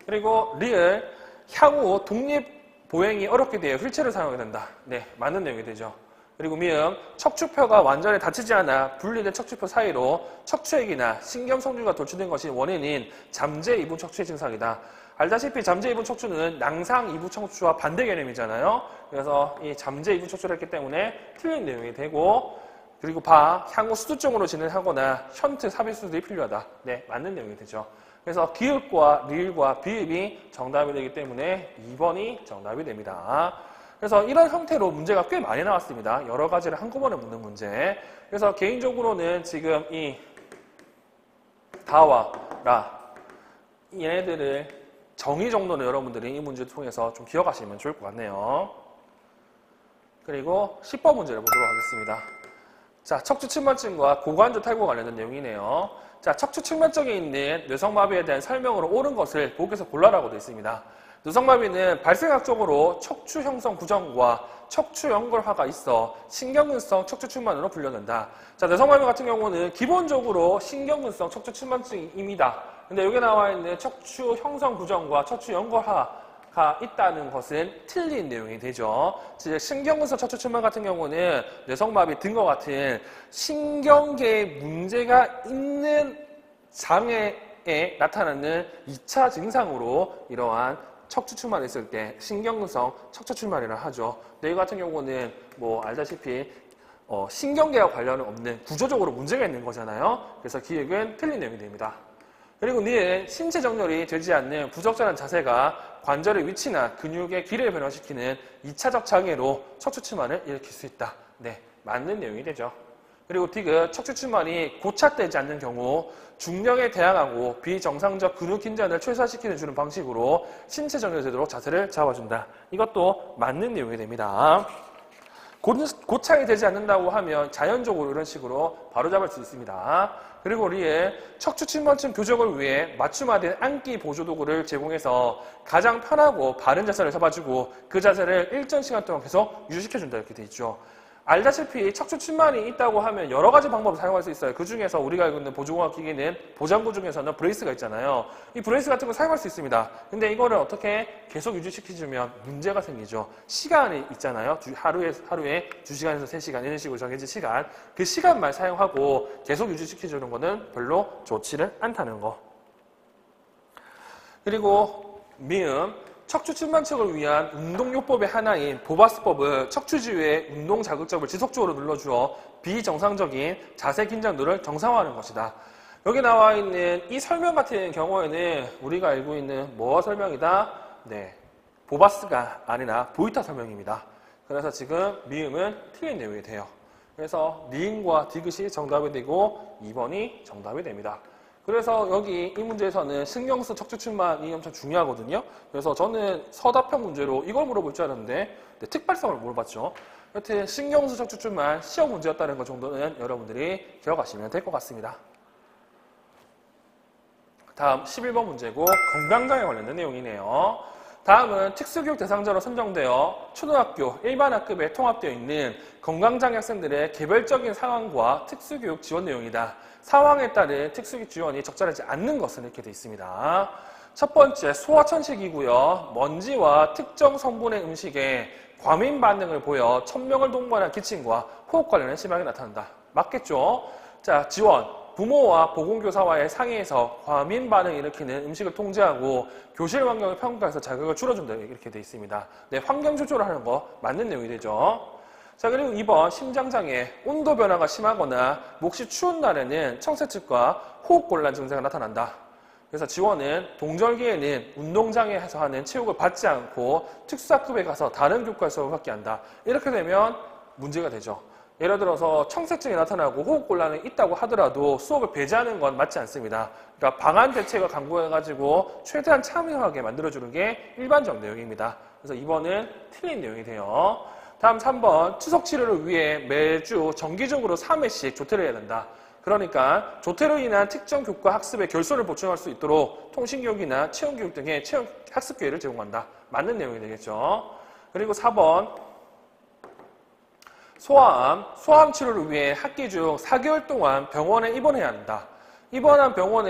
그리고 리을 향후 독립 보행이 어렵게 되어 휠체어를 사용하게 된다. 네, 맞는 내용이 되죠. 그리고 미음, 척추뼈가 완전히 닫히지 않아 분리된 척추뼈 사이로 척추액이나 신경성류가 돌출된 것이 원인인 잠재 이분 척추의 증상이다. 알다시피 잠재 이분 척추는 낭상 이분 척추와 반대 개념이잖아요. 그래서 이 잠재 이분 척추를 했기 때문에 틀린 내용이 되고, 그리고 향후 수두증으로 진행하거나 션트 삽입 수술이 필요하다. 네, 맞는 내용이 되죠. 그래서 기읍과 리을과 비읍이 정답이 되기 때문에 2번이 정답이 됩니다. 그래서 이런 형태로 문제가 꽤 많이 나왔습니다. 여러 가지를 한꺼번에 묻는 문제. 그래서 개인적으로는 지금 이 다와 라 얘네들을 정의 정도는 여러분들이 이 문제를 통해서 좀 기억하시면 좋을 것 같네요. 그리고 10번 문제를 보도록 하겠습니다. 자, 척추 측만증과 고관절 탈구 관련된 내용이네요. 자, 척추 측면적에 있는 뇌성마비에 대한 설명으로 옳은 것을 보기에서 골라라고 되어 있습니다. 뇌성마비는 발생학적으로 척추 형성 구정과 척추 연골화가 있어 신경근성 척추 측만으로 분류된다. 자, 뇌성마비 같은 경우는 기본적으로 신경근성 척추 측만증입니다. 근데 여기 나와 있는 척추 형성 구정과 척추 연골화가 있다는 것은 틀린 내용이 되죠. 즉 신경근성 척추 측만 같은 경우는 뇌성마비 등과 같은 신경계에 문제가 있는 장애에 나타나는 2차 증상으로 이러한 척추 출만이 있을 때 신경근성 척추 출만이라 하죠. 근데 이 같은 경우는 알다시피 신경계와 관련은 없는 구조적으로 문제가 있는 거잖아요. 그래서 기획은 틀린 내용이 됩니다. 그리고 니은 신체 정렬이 되지 않는 부적절한 자세가 관절의 위치나 근육의 길이를 변화시키는 2차적 장애로 척추 출만을 일으킬 수 있다. 네, 맞는 내용이 되죠. 그리고 딕은 척추 출만이 고착되지 않는 경우 중량에 대항하고 비정상적 근육 긴장을 최소화시키는 주는 방식으로 신체 정렬되도록 자세를 잡아준다. 이것도 맞는 내용이 됩니다. 고착이 되지 않는다고 하면 자연적으로 이런 식으로 바로잡을 수 있습니다. 그리고 리에 척추 측만증 교정을 위해 맞춤화된 앉기 보조 도구를 제공해서 가장 편하고 바른 자세를 잡아주고 그 자세를 일정 시간 동안 계속 유지시켜준다 이렇게 돼 있죠. 알다시피 척추 측만이 있다고 하면 여러 가지 방법을 사용할 수 있어요. 그 중에서 우리가 알고 있는 보조공학 기기는 보장구 중에서는 브레이스가 있잖아요. 이 브레이스 같은 거 사용할 수 있습니다. 근데 이거를 어떻게 계속 유지시키주면 문제가 생기죠. 시간이 있잖아요. 하루에 2시간에서 3시간 이런 식으로 정해진 시간. 그 시간만 사용하고 계속 유지시켜주는 거는 별로 좋지는 않다는 거. 그리고 미음, 척추 측만측을 위한 운동요법의 하나인 보바스법은 척추 지위의 운동 자극점을 지속적으로 눌러주어 비정상적인 자세 긴장도를 정상화하는 것이다. 여기 나와 있는 이 설명 같은 경우에는 우리가 알고 있는 뭐 설명이다? 네, 보바스가 아니라 보이타 설명입니다. 그래서 지금 미음은 틀린 내용이 돼요. 그래서 니은과 디귿이 정답이 되고 2번이 정답이 됩니다. 그래서 여기 이 문제에서는 신경수 척추측만이 엄청 중요하거든요. 그래서 저는 서답형 문제로 이걸 물어볼 줄 알았는데 특발성을 물어봤죠. 여튼 신경수 척추측만 시험 문제였다는 것 정도는 여러분들이 기억하시면 될 것 같습니다. 다음 11번 문제고 건강장애 관련된 내용이네요. 다음은 특수교육 대상자로 선정되어 초등학교 일반 학급에 통합되어 있는 건강장애 학생들의 개별적인 상황과 특수교육 지원 내용이다. 상황에 따른 특수교육 지원이 적절하지 않는 것은 이렇게 되어 있습니다. 첫 번째, 소화천식이고요. 먼지와 특정 성분의 음식에 과민 반응을 보여 천명을 동반한 기침과 호흡 관련에 심하게 나타난다. 맞겠죠? 자, 지원. 부모와 보건교사와의 상의에서 과민 반응을 일으키는 음식을 통제하고 교실 환경을 평가해서 자극을 줄여준다. 이렇게 되어 있습니다. 네, 환경 조절을 하는 거 맞는 내용이 되죠. 자, 그리고 2번 심장장애, 온도 변화가 심하거나 몹시 추운 날에는 청새측과 호흡곤란 증세가 나타난다. 그래서 지원은 동절기에는 운동장애에서 하는 체육을 받지 않고 특수학급에 가서 다른 교과의 수업을 받게 한다. 이렇게 되면 문제가 되죠. 예를 들어서 청새증이 나타나고 호흡곤란이 있다고 하더라도 수업을 배제하는 건 맞지 않습니다. 그러니까 방안 대책을 강구해가지고 최대한 참여하게 만들어주는 게 일반적 내용입니다. 그래서 2번은 틀린 내용이 돼요. 다음 3번, 추석 치료를 위해 매주 정기적으로 3회씩 조퇴를 해야 된다. 그러니까 조퇴로 인한 특정 교과 학습의 결손을 보충할 수 있도록 통신교육이나 체험교육 등의 체험 학습 기회를 제공한다. 맞는 내용이 되겠죠. 그리고 4번, 소아암 치료를 위해 학기 중 4개월 동안 병원에 입원해야 한다. 입원한 병원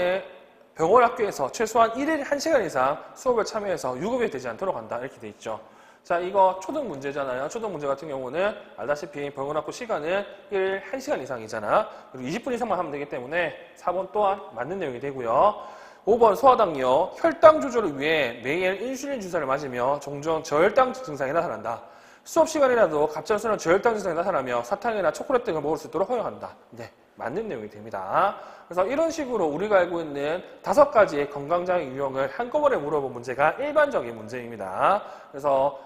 학교에서 최소한 1일 1시간 이상 수업을 참여해서 유급이 되지 않도록 한다. 이렇게 돼 있죠. 자, 이거 초등 문제잖아요. 초등 문제 같은 경우는 알다시피 병원 학교 시간은 1일 1시간 이상이잖아. 그리고 20분 이상만 하면 되기 때문에 4번 또한 맞는 내용이 되고요. 5번 소화당뇨, 혈당 조절을 위해 매일 인슐린 주사를 맞으며 종종 저혈당 증상이 나타난다. 수업 시간이라도 갑작스러운 저혈당 증상이 나타나며 사탕이나 초콜릿 등을 먹을 수 있도록 허용한다. 네, 맞는 내용이 됩니다. 그래서 이런 식으로 우리가 알고 있는 5가지의 건강장애 유형을 한꺼번에 물어본 문제가 일반적인 문제입니다. 그래서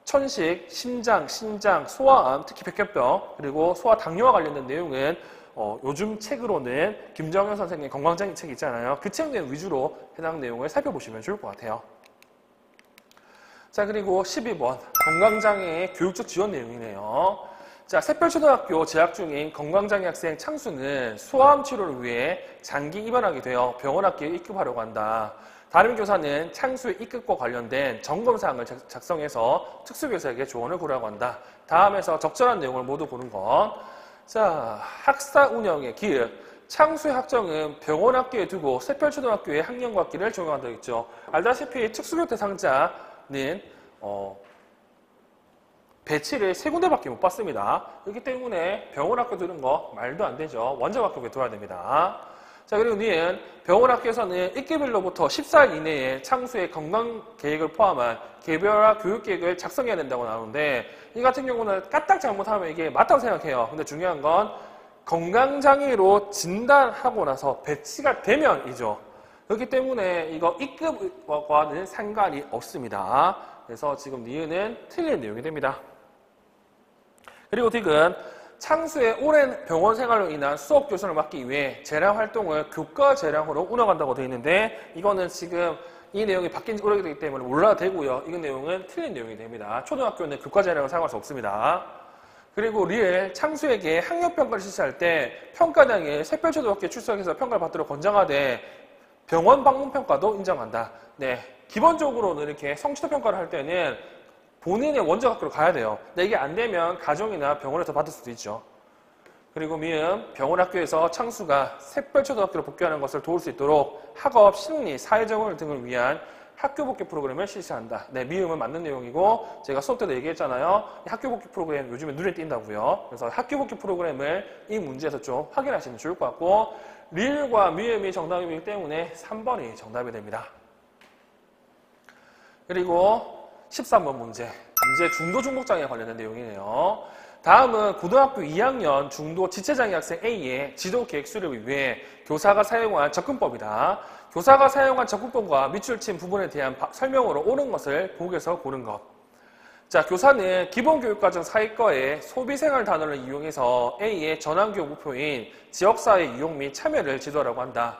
천식, 심장, 신장, 소아암, 특히 백혈병, 그리고 소아당뇨와 관련된 내용은 요즘 책으로는 김정현 선생님 건강장애 책 있잖아요. 그 책 내용 위주로 해당 내용을 살펴보시면 좋을 것 같아요. 자, 그리고 12번 건강장애의 교육적 지원 내용이네요. 자, 새별초등학교 재학 중인 건강장애 학생 창수는 소아암 치료를 위해 장기 입원하게 되어 병원 학교에 입급하려고 한다. 다른 교사는 창수의 입급과 관련된 점검사항을 작성해서 특수교사에게 조언을 구하라고 한다. 다음에서 적절한 내용을 모두 보는 것. 자, 학사 운영의 기획. 창수의 학정은 병원 학교에 두고 새별초등학교의 학년과 학기를 적용한다고 했죠. 알다시피 특수교육 대상자는 배치를 3군데밖에 못 받습니다. 그렇기 때문에 병원 학교 두는 거 말도 안 되죠. 원장 학교에 둬야 됩니다. 자, 그리고 니은 병원 학교에서는 입기별로부터 14일 이내에 창수의 건강 계획을 포함한 개별화 교육 계획을 작성해야 된다고 나오는데 이 같은 경우는 까딱 잘못하면 이게 맞다고 생각해요. 근데 중요한 건 건강장애로 진단하고 나서 배치가 되면이죠. 그렇기 때문에 이거 입급과는 상관이 없습니다. 그래서 지금 니은은 틀린 내용이 됩니다. 그리고 디귿 창수의 오랜 병원 생활로 인한 수업 교선을 막기 위해 재량 활동을 교과 재량으로 운영한다고 되어 있는데 이거는 지금 이 내용이 바뀐 지 오래되기 때문에 몰라도 되고요. 이 내용은 틀린 내용이 됩니다. 초등학교는 교과 재량을 사용할 수 없습니다. 그리고 리을 창수에게 학력평가를 실시할 때 평가당일 새별초등학교에 출석해서 평가를 받도록 권장하되 병원 방문 평가도 인정한다. 네, 기본적으로는 이렇게 성취도 평가를 할 때는 본인의 원적 학교로 가야 돼요. 근데 이게 안 되면 가정이나 병원에서 받을 수도 있죠. 그리고 미음 병원 학교에서 창수가 새별초등학교로 복귀하는 것을 도울 수 있도록 학업, 심리, 사회적응 등을 위한 학교 복귀 프로그램을 실시한다. 네, 미음은 맞는 내용이고 제가 수업 때도 얘기했잖아요. 이 학교 복귀 프로그램 요즘에 눈에 띈다고요. 그래서 학교 복귀 프로그램을 이 문제에서 좀 확인하시면 좋을 것 같고 리을과 미음이 정답이기 때문에 3번이 정답이 됩니다. 그리고 13번 문제 중도 중복장애 관련된 내용이네요. 다음은 고등학교 2학년 중도 지체장애 학생 A의 지도계획 수립을 위해 교사가 사용한 접근법이다. 교사가 사용한 접근법과 밑줄 친 부분에 대한 설명으로 옳은 것을 보기에서 고른 것. 자, 교사는 기본교육과정 사이과의 소비생활 단어를 이용해서 A의 전환교육 목표인 지역사회 이용 및 참여를 지도하라고 한다.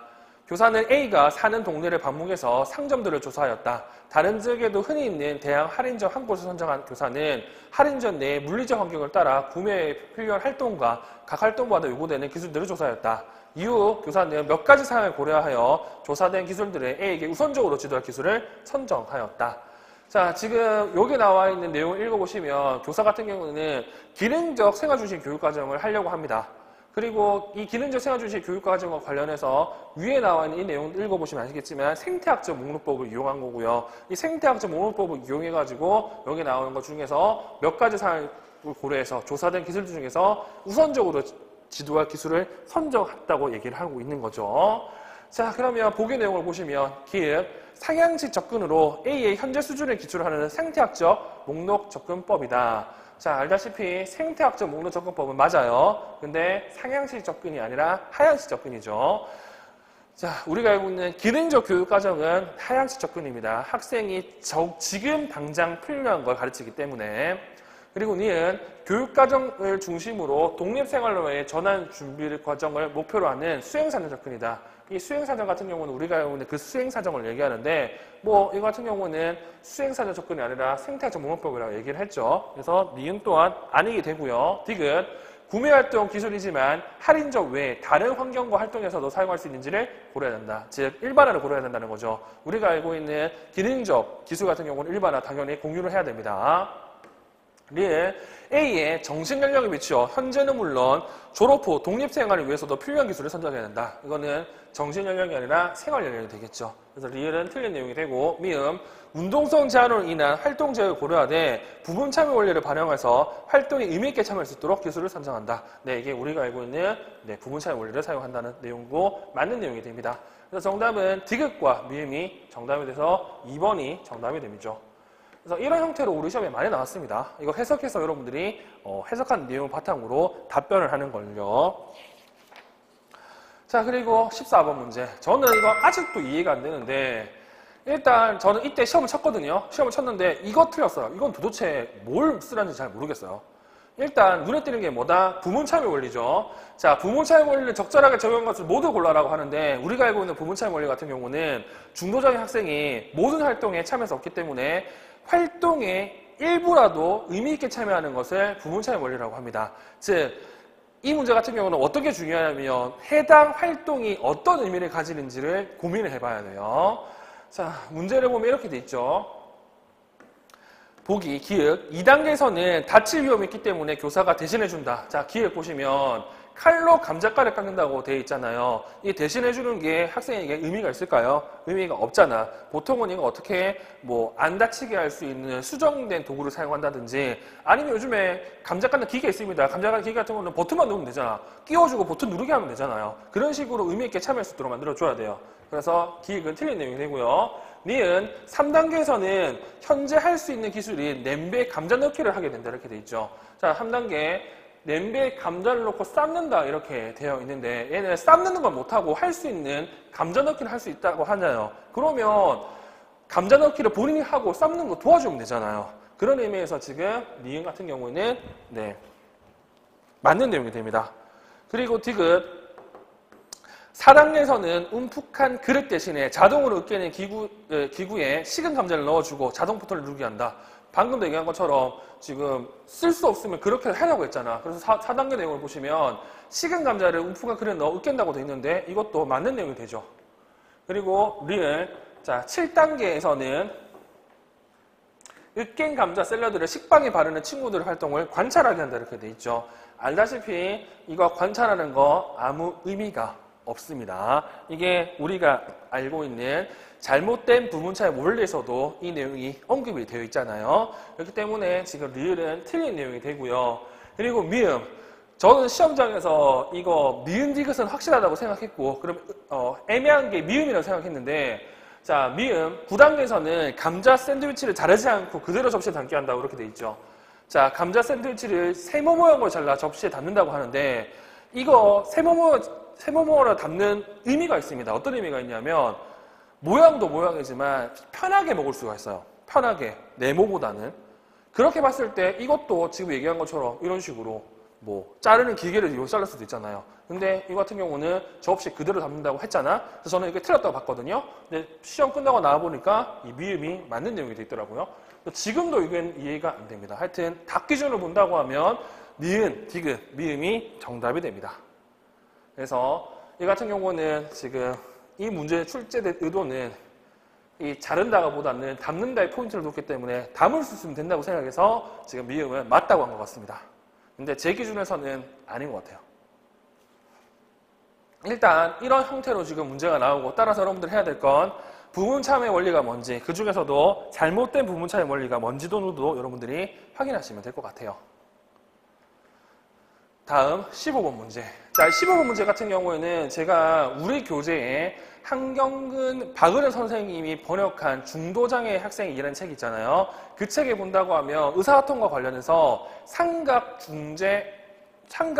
교사는 A가 사는 동네를 방문해서 상점들을 조사하였다. 다른 지역에도 흔히 있는 대형 할인점 한 곳을 선정한 교사는 할인점 내 물리적 환경을 따라 구매에 필요한 활동과 각 활동마다 요구되는 기술들을 조사하였다. 이후 교사는 몇 가지 사항을 고려하여 조사된 기술들을 A에게 우선적으로 지도할 기술을 선정하였다. 자, 지금 여기 나와 있는 내용을 읽어보시면 교사 같은 경우는 기능적 생활중심 교육과정을 하려고 합니다. 그리고 이 기능적 생활중심 교육과정과 관련해서 위에 나와 있는 이 내용을 읽어보시면 아시겠지만 생태학적 목록법을 이용한 거고요. 이 생태학적 목록법을 이용해가지고 여기 나오는 것 중에서 몇 가지 사항을 고려해서 조사된 기술들 중에서 우선적으로 지도할 기술을 선정했다고 얘기를 하고 있는 거죠. 자, 그러면 보기 내용을 보시면 기획, 상향식 접근으로 A의 현재 수준을 기초로 하는 생태학적 목록 접근법이다. 자, 알다시피 생태학적 목록 접근법은 맞아요. 근데 상향식 접근이 아니라 하향식 접근이죠. 자, 우리가 알고 있는 기능적 교육과정은 하향식 접근입니다. 학생이 지금 당장 필요한 걸 가르치기 때문에. 그리고 니은 교육과정을 중심으로 독립생활로의 전환 준비 과정을 목표로 하는 수행사정 접근이다. 이 수행사정 같은 경우는 우리가 알고 있는 그 수행사정을 얘기하는데 이거 같은 경우는 수행사정 접근이 아니라 생태학적 목록법이라고 얘기를 했죠. 그래서 니은 또한 아니게 되고요. 디귿 구매활동 기술이지만 할인적 외에 다른 환경과 활동에서도 사용할 수 있는지를 고려해야 된다. 즉 일반화를 고려해야 된다는 거죠. 우리가 알고 있는 기능적 기술 같은 경우는 일반화 당연히 공유를 해야 됩니다. 리을 A의 정신연령에 비추어 현재는 물론 졸업 후 독립생활을 위해서도 필요한 기술을 선정해야 된다. 이거는 정신연령이 아니라 생활연령이 되겠죠. 그래서 리을은 틀린 내용이 되고 미음 운동성 제한으로 인한 활동 제약을 고려하되 부분 참여 원리를 반영해서 활동에 의미있게 참여할 수 있도록 기술을 선정한다. 네, 이게 우리가 알고 있는 부분 참여 원리를 사용한다는 내용이고 맞는 내용이 됩니다. 그래서 정답은 디귿과 미음이 정답이 돼서 2번이 정답이 됩니다. 그래서 이런 형태로 우리 시험에 많이 나왔습니다. 이거 해석해서 여러분들이 해석한 내용 바탕으로 답변을 하는 걸요. 자, 그리고 14번 문제. 저는 이거 아직도 이해가 안 되는데 일단 저는 이때 시험을 쳤거든요. 시험을 쳤는데 이거 틀렸어요. 이건 도대체 뭘 쓰라는지 잘 모르겠어요. 일단 눈에 띄는 게 뭐다? 부문 참여 원리죠. 자, 부문 참여 원리를 적절하게 적용한 것을 모두 골라라고 하는데 우리가 알고 있는 부문 참여 원리 같은 경우는 중도장애 학생이 모든 활동에 참여할 수 없기 때문에 활동의 일부라도 의미있게 참여하는 것을 부문 참여 원리라고 합니다. 즉, 이 문제 같은 경우는 어떻게 중요하냐면 해당 활동이 어떤 의미를 가지는지를 고민을 해봐야 돼요. 자, 문제를 보면 이렇게 돼 있죠. 보기, 기획. 2단계에서는 다칠 위험이 있기 때문에 교사가 대신해준다. 자, 기획 보시면 칼로 감자가를 깎는다고 되어 있잖아요. 이 대신해주는 게 학생에게 의미가 있을까요? 의미가 없잖아. 보통은 이거 어떻게 안 다치게 할 수 있는 수정된 도구를 사용한다든지 아니면 요즘에 감자 깎는 기계 있습니다. 감자 깎는 기계 같은 거는 버튼만 누르면 되잖아. 끼워주고 버튼 누르게 하면 되잖아요. 그런 식으로 의미있게 참여할 수 있도록 만들어줘야 돼요. 그래서 기획은 틀린 내용이 되고요. 니은 3단계에서는 현재 할 수 있는 기술이 냄비에 감자 넣기를 하게 된다. 이렇게 돼 있죠. 자, 3단계. 냄비에 감자를 넣고 삶는다 이렇게 되어 있는데 얘는 삶는 건 못하고 할 수 있는 감자 넣기를 할 수 있다고 하잖아요. 그러면 감자 넣기를 본인이 하고 삶는 거 도와주면 되잖아요. 그런 의미에서 지금 니은 같은 경우는 맞는 내용이 됩니다. 그리고 디귿 4단계에서는 움푹한 그릇 대신에 자동으로 으깨는 기구에 식은 감자를 넣어주고 자동 버튼을 누르게 한다. 방금도 얘기한 것처럼 지금 쓸 수 없으면 그렇게 하려고 했잖아. 그래서 4단계 내용을 보시면 식은 감자를 움푹한 그릇에 넣어 으깬다고 되어 있는데 이것도 맞는 내용이 되죠. 그리고 리을. 자, 7단계에서는 으깬 감자 샐러드를 식빵에 바르는 친구들의 활동을 관찰하게 한다 이렇게 되어 있죠. 알다시피 이거 관찰하는 거 아무 의미가 없습니다. 이게 우리가 알고 있는 잘못된 부문차의 원리에서도 이 내용이 언급이 되어 있잖아요. 그렇기 때문에 지금 리을은 틀린 내용이 되고요. 그리고 미음. 저는 시험장에서 이거 미음 디귿은 확실하다고 생각했고 그럼 애매한 게 미음이라고 생각했는데 자, 미음 9단계에서는 감자 샌드위치를 자르지 않고 그대로 접시에 담게 한다고 그렇게 돼 있죠. 자, 감자 샌드위치를 세모 모양으로 잘라 접시에 담는다고 하는데 이거 세모 모양으로 담는 의미가 있습니다. 어떤 의미가 있냐면 모양도 모양이지만 편하게 먹을 수가 있어요. 편하게, 네모보다는. 그렇게 봤을 때 이것도 지금 얘기한 것처럼 이런 식으로 뭐 자르는 기계를 이용해 자를 수도 있잖아요. 근데 이거 같은 경우는 접시 그대로 담는다고 했잖아. 그래서 저는 이게 틀렸다고 봤거든요. 근데 시험 끝나고 나와보니까 이 미음이 맞는 내용이 돼 있더라고요. 지금도 이건 이해가 안 됩니다. 하여튼 답 기준으로 본다고 하면 니은, 디귿, 미음이 정답이 됩니다. 그래서 이 같은 경우는 지금 이 문제에 출제된 의도는 이 자른다가 보다는 담는다에 포인트를 놓기 때문에 담을 수 있으면 된다고 생각해서 지금 미음은 맞다고 한 것 같습니다. 근데 제 기준에서는 아닌 것 같아요. 일단 이런 형태로 지금 문제가 나오고 따라서 여러분들 해야 될 건 부분참의 원리가 뭔지, 그 중에서도 잘못된 부분참의 원리가 뭔지도 여러분들이 확인하시면 될 것 같아요. 다음 15번 문제. 자, 15번 문제 같은 경우에는 제가 우리 교재에 한경근 박은혜 선생님이 번역한 중도장애 학생이라는 책이 있잖아요. 그 책에 본다고 하면 의사소통과 관련해서 삼각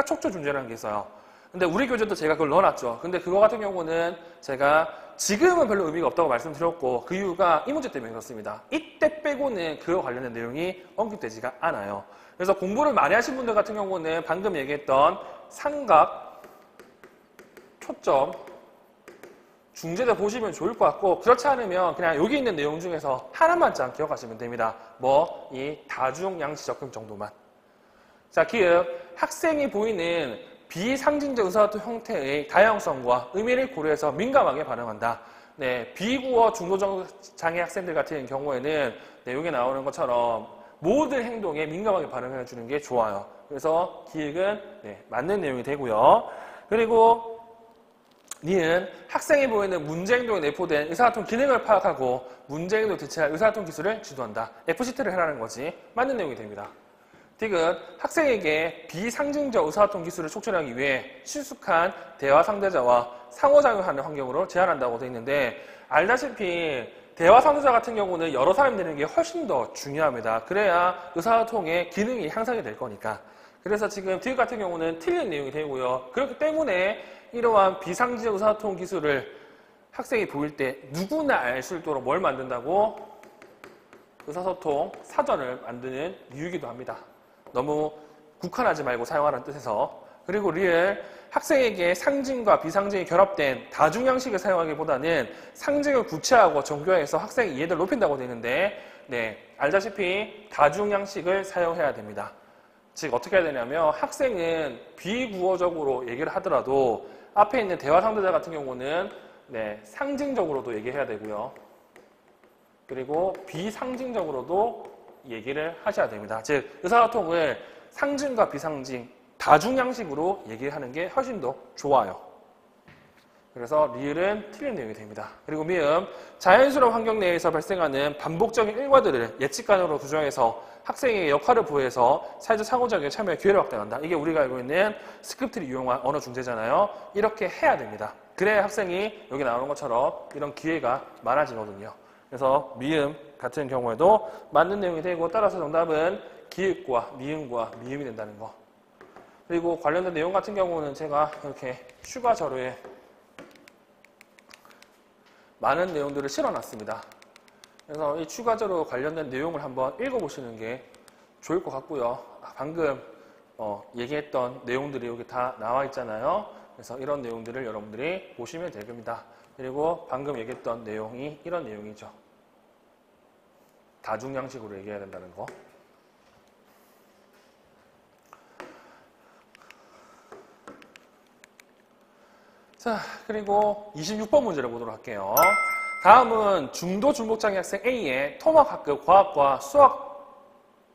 촉조 중재라는 게 있어요. 근데 우리 교재도 제가 그걸 넣어놨죠. 근데 그거 같은 경우는 제가 지금은 별로 의미가 없다고 말씀드렸고 그 이유가 이 문제 때문에 그렇습니다. 이때 빼고는 그와 관련된 내용이 언급되지가 않아요. 그래서 공부를 많이 하신 분들 같은 경우는 방금 얘기했던 삼각, 초점, 중재도 보시면 좋을 것 같고 그렇지 않으면 그냥 여기 있는 내용 중에서 하나만 잘 기억하시면 됩니다. 뭐 이 다중양시 적용 정도만. 자, 기억. 학생이 보이는 비상징적 의사소통 형태의 다양성과 의미를 고려해서 민감하게 반응한다. 네, 비구어 중도장애 학생들 같은 경우에는 여기 나오는 것처럼 모든 행동에 민감하게 반응해 주는 게 좋아요. 그래서 기획은 맞는 내용이 되고요. 그리고 니은 학생이 보이는 문제 행동에 내포된 의사소통 기능을 파악하고 문제 행동을 대체할 의사소통 기술을 지도한다. FCT를 해라는 거지. 맞는 내용이 됩니다. 디귿 학생에게 비상징적 의사소통 기술을 촉진하기 위해 친숙한 대화 상대자와 상호작용하는 환경으로 제한한다고 되어 있는데 알다시피 대화 상대자 같은 경우는 여러 사람이 되는 게 훨씬 더 중요합니다. 그래야 의사소통의 기능이 향상이 될 거니까. 그래서 지금 디귿 같은 경우는 틀린 내용이 되고요. 그렇기 때문에 이러한 비상징적 의사소통 기술을 학생이 보일 때 누구나 알 수 있도록 뭘 만든다고? 의사소통 사전을 만드는 이유이기도 합니다. 너무 국한하지 말고 사용하라는 뜻에서. 그리고 리을 학생에게 상징과 비상징이 결합된 다중양식을 사용하기보다는 상징을 구체화하고 정교화해서 학생의 이해도를 높인다고 되는데 알다시피 다중양식을 사용해야 됩니다. 즉 어떻게 해야 되냐면 학생은 비구어적으로 얘기를 하더라도 앞에 있는 대화 상대자 같은 경우는 상징적으로도 얘기해야 되고요. 그리고 비상징적으로도 얘기를 하셔야 됩니다. 즉 의사소통을 상징과 비상징, 다중양식으로 얘기하는 게 훨씬 더 좋아요. 그래서 리을은 틀린 내용이 됩니다. 그리고 미음, 자연스러운 환경 내에서 발생하는 반복적인 일과들을 예측가능으로 구조해서 학생에게 역할을 부여해서 사회적 상호작용에 참여의 기회를 확대한다. 이게 우리가 알고 있는 스크립트를 이용한 언어 중재잖아요. 이렇게 해야 됩니다. 그래야 학생이 여기 나오는 것처럼 이런 기회가 많아지거든요. 그래서 미음 같은 경우에도 맞는 내용이 되고 따라서 정답은 기읍과 미음과 미음이 된다는 거. 그리고 관련된 내용 같은 경우는 제가 이렇게 추가 자료에 많은 내용들을 실어놨습니다. 그래서 이 추가 자료 관련된 내용을 한번 읽어보시는 게 좋을 것 같고요. 방금 얘기했던 내용들이 여기 다 나와 있잖아요. 그래서 이런 내용들을 여러분들이 보시면 될 겁니다. 그리고 방금 얘기했던 내용이 이런 내용이죠. 다중양식으로 얘기해야 된다는 거. 자, 그리고 26번 문제를 보도록 할게요. 다음은 중도 중복장애 학생 A의 토목학급 과학과 수학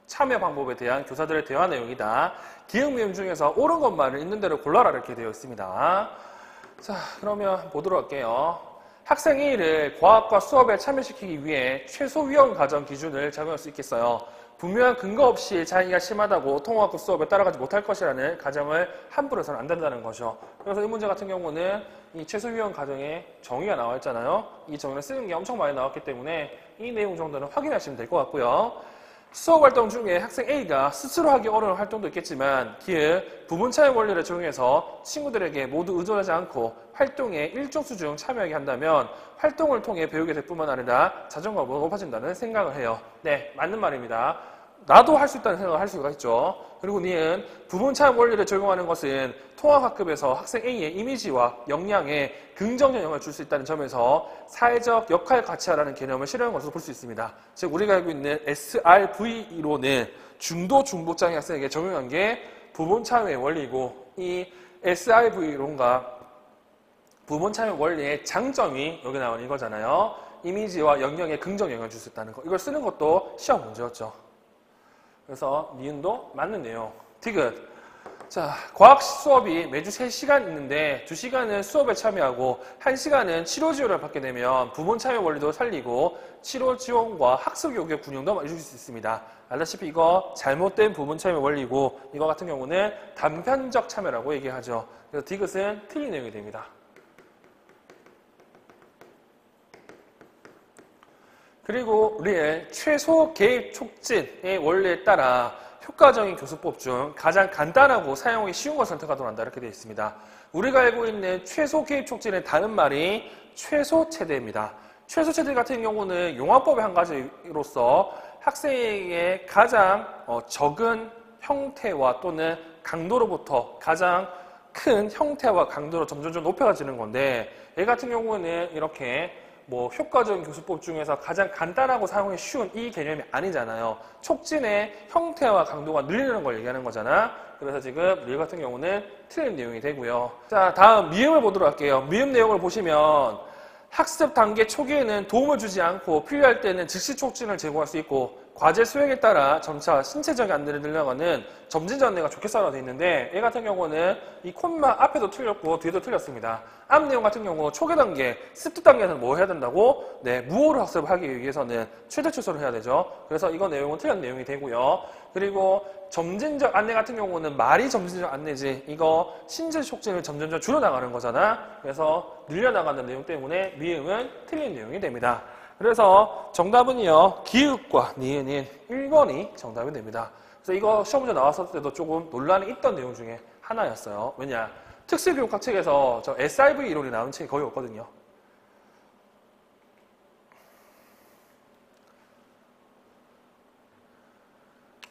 참여 방법에 대한 교사들의 대화 내용이다. 기억 미음 중에서 옳은 것만을 있는 대로 골라라 이렇게 되어 있습니다. 자, 그러면 보도록 할게요. 학생 A를 과학과 수업에 참여시키기 위해 최소 위험 가정 기준을 적용할 수 있겠어요. 분명한 근거 없이 자기가 심하다고 통합학급 수업에 따라가지 못할 것이라는 가정을 함부로 해서는 안 된다는 거죠. 그래서 이 문제 같은 경우는 이 최소 유형 과정에 정의가 나와 있잖아요. 이 정의를 쓰는 게 엄청 많이 나왔기 때문에 이 내용 정도는 확인하시면 될 것 같고요. 수업 활동 중에 학생 A가 스스로 하기 어려운 활동도 있겠지만 기획 부분차의 원리를 적용해서 친구들에게 모두 의존하지 않고 활동에 일정 수준 참여하게 한다면 활동을 통해 배우게 될 뿐만 아니라 자존감이 높아진다는 생각을 해요. 네, 맞는 말입니다. 나도 할 수 있다는 생각을 할 수가 있죠. 그리고 니은 부분차의 원리를 적용하는 것은 통합학급에서 학생 A의 이미지와 역량에 긍정 영향을 줄 수 있다는 점에서 사회적 역할 가치화라는 개념을 실현한 것으로 볼 수 있습니다. 즉 우리가 알고 있는 SRV로는 중도 중복장애 학생에게 적용한 게 부분차의 원리고 이 SRV론과 부분차의 원리의 장점이 여기 나오는 이거잖아요. 이미지와 역량에 긍정 영향을 줄 수 있다는 거. 이걸 쓰는 것도 시험 문제였죠. 그래서 니은도 맞는 내용. 디귿. 자, 과학 수업이 매주 3시간 있는데 2시간은 수업에 참여하고 1시간은 치료 지원을 받게 되면 부분 참여 원리도 살리고 치료 지원과 학습 요구의 균형도 이룰 수 있습니다. 알다시피 이거 잘못된 부분 참여 원리고 이거 같은 경우는 단편적 참여라고 얘기하죠. 그래서 디귿은 틀린 내용이 됩니다. 그리고 리엘 최소 개입 촉진의 원리에 따라 효과적인 교수법 중 가장 간단하고 사용하기 쉬운 것을 선택하도록 한다 이렇게 되어 있습니다. 우리가 알고 있는 최소 개입 촉진의 다른 말이 최소 최대입니다. 최소 최대 같은 경우는 용화법의 한 가지로서 학생에게 가장 적은 형태와 또는 강도로부터 가장 큰 형태와 강도로 점점 높여가지는 건데 얘 같은 경우는 이렇게 효과적인 교수법 중에서 가장 간단하고 사용하기 쉬운 이 개념이 아니잖아요. 촉진의 형태와 강도가 늘리는 걸 얘기하는 거잖아. 그래서 지금 릴 같은 경우는 틀린 내용이 되고요. 자, 다음 미음을 보도록 할게요. 미음 내용을 보시면 학습 단계 초기에는 도움을 주지 않고 필요할 때는 즉시 촉진을 제공할 수 있고 과제 수행에 따라 점차 신체적인 안내를 늘려가는 점진적 안내가 좋게 써져 있는데 얘 같은 경우는 이 콤마 앞에도 틀렸고 뒤에도 틀렸습니다. 앞 내용 같은 경우 초기 단계, 습득 단계에서는 뭐 해야 된다고? 네, 무호를 학습을 하기 위해서는 최대 최소를 해야 되죠. 그래서 이거 내용은 틀린 내용이 되고요. 그리고 점진적 안내 같은 경우는 말이 점진적 안내지 이거 신체 촉진을 점점 줄여나가는 거잖아. 그래서 늘려나가는 내용 때문에 미음은 틀린 내용이 됩니다. 그래서 정답은요. 기읍과 니은인 1번이 정답이 됩니다. 그래서 이거 시험 문제 나왔을 때도 조금 논란이 있던 내용 중에 하나였어요. 왜냐? 특수교육학 책에서 저 SRV 이론이 나온 책이 거의 없거든요.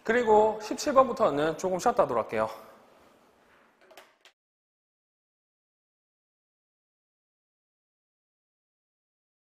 그리고 17번부터는 조금 쉬었다 하도록 할게요.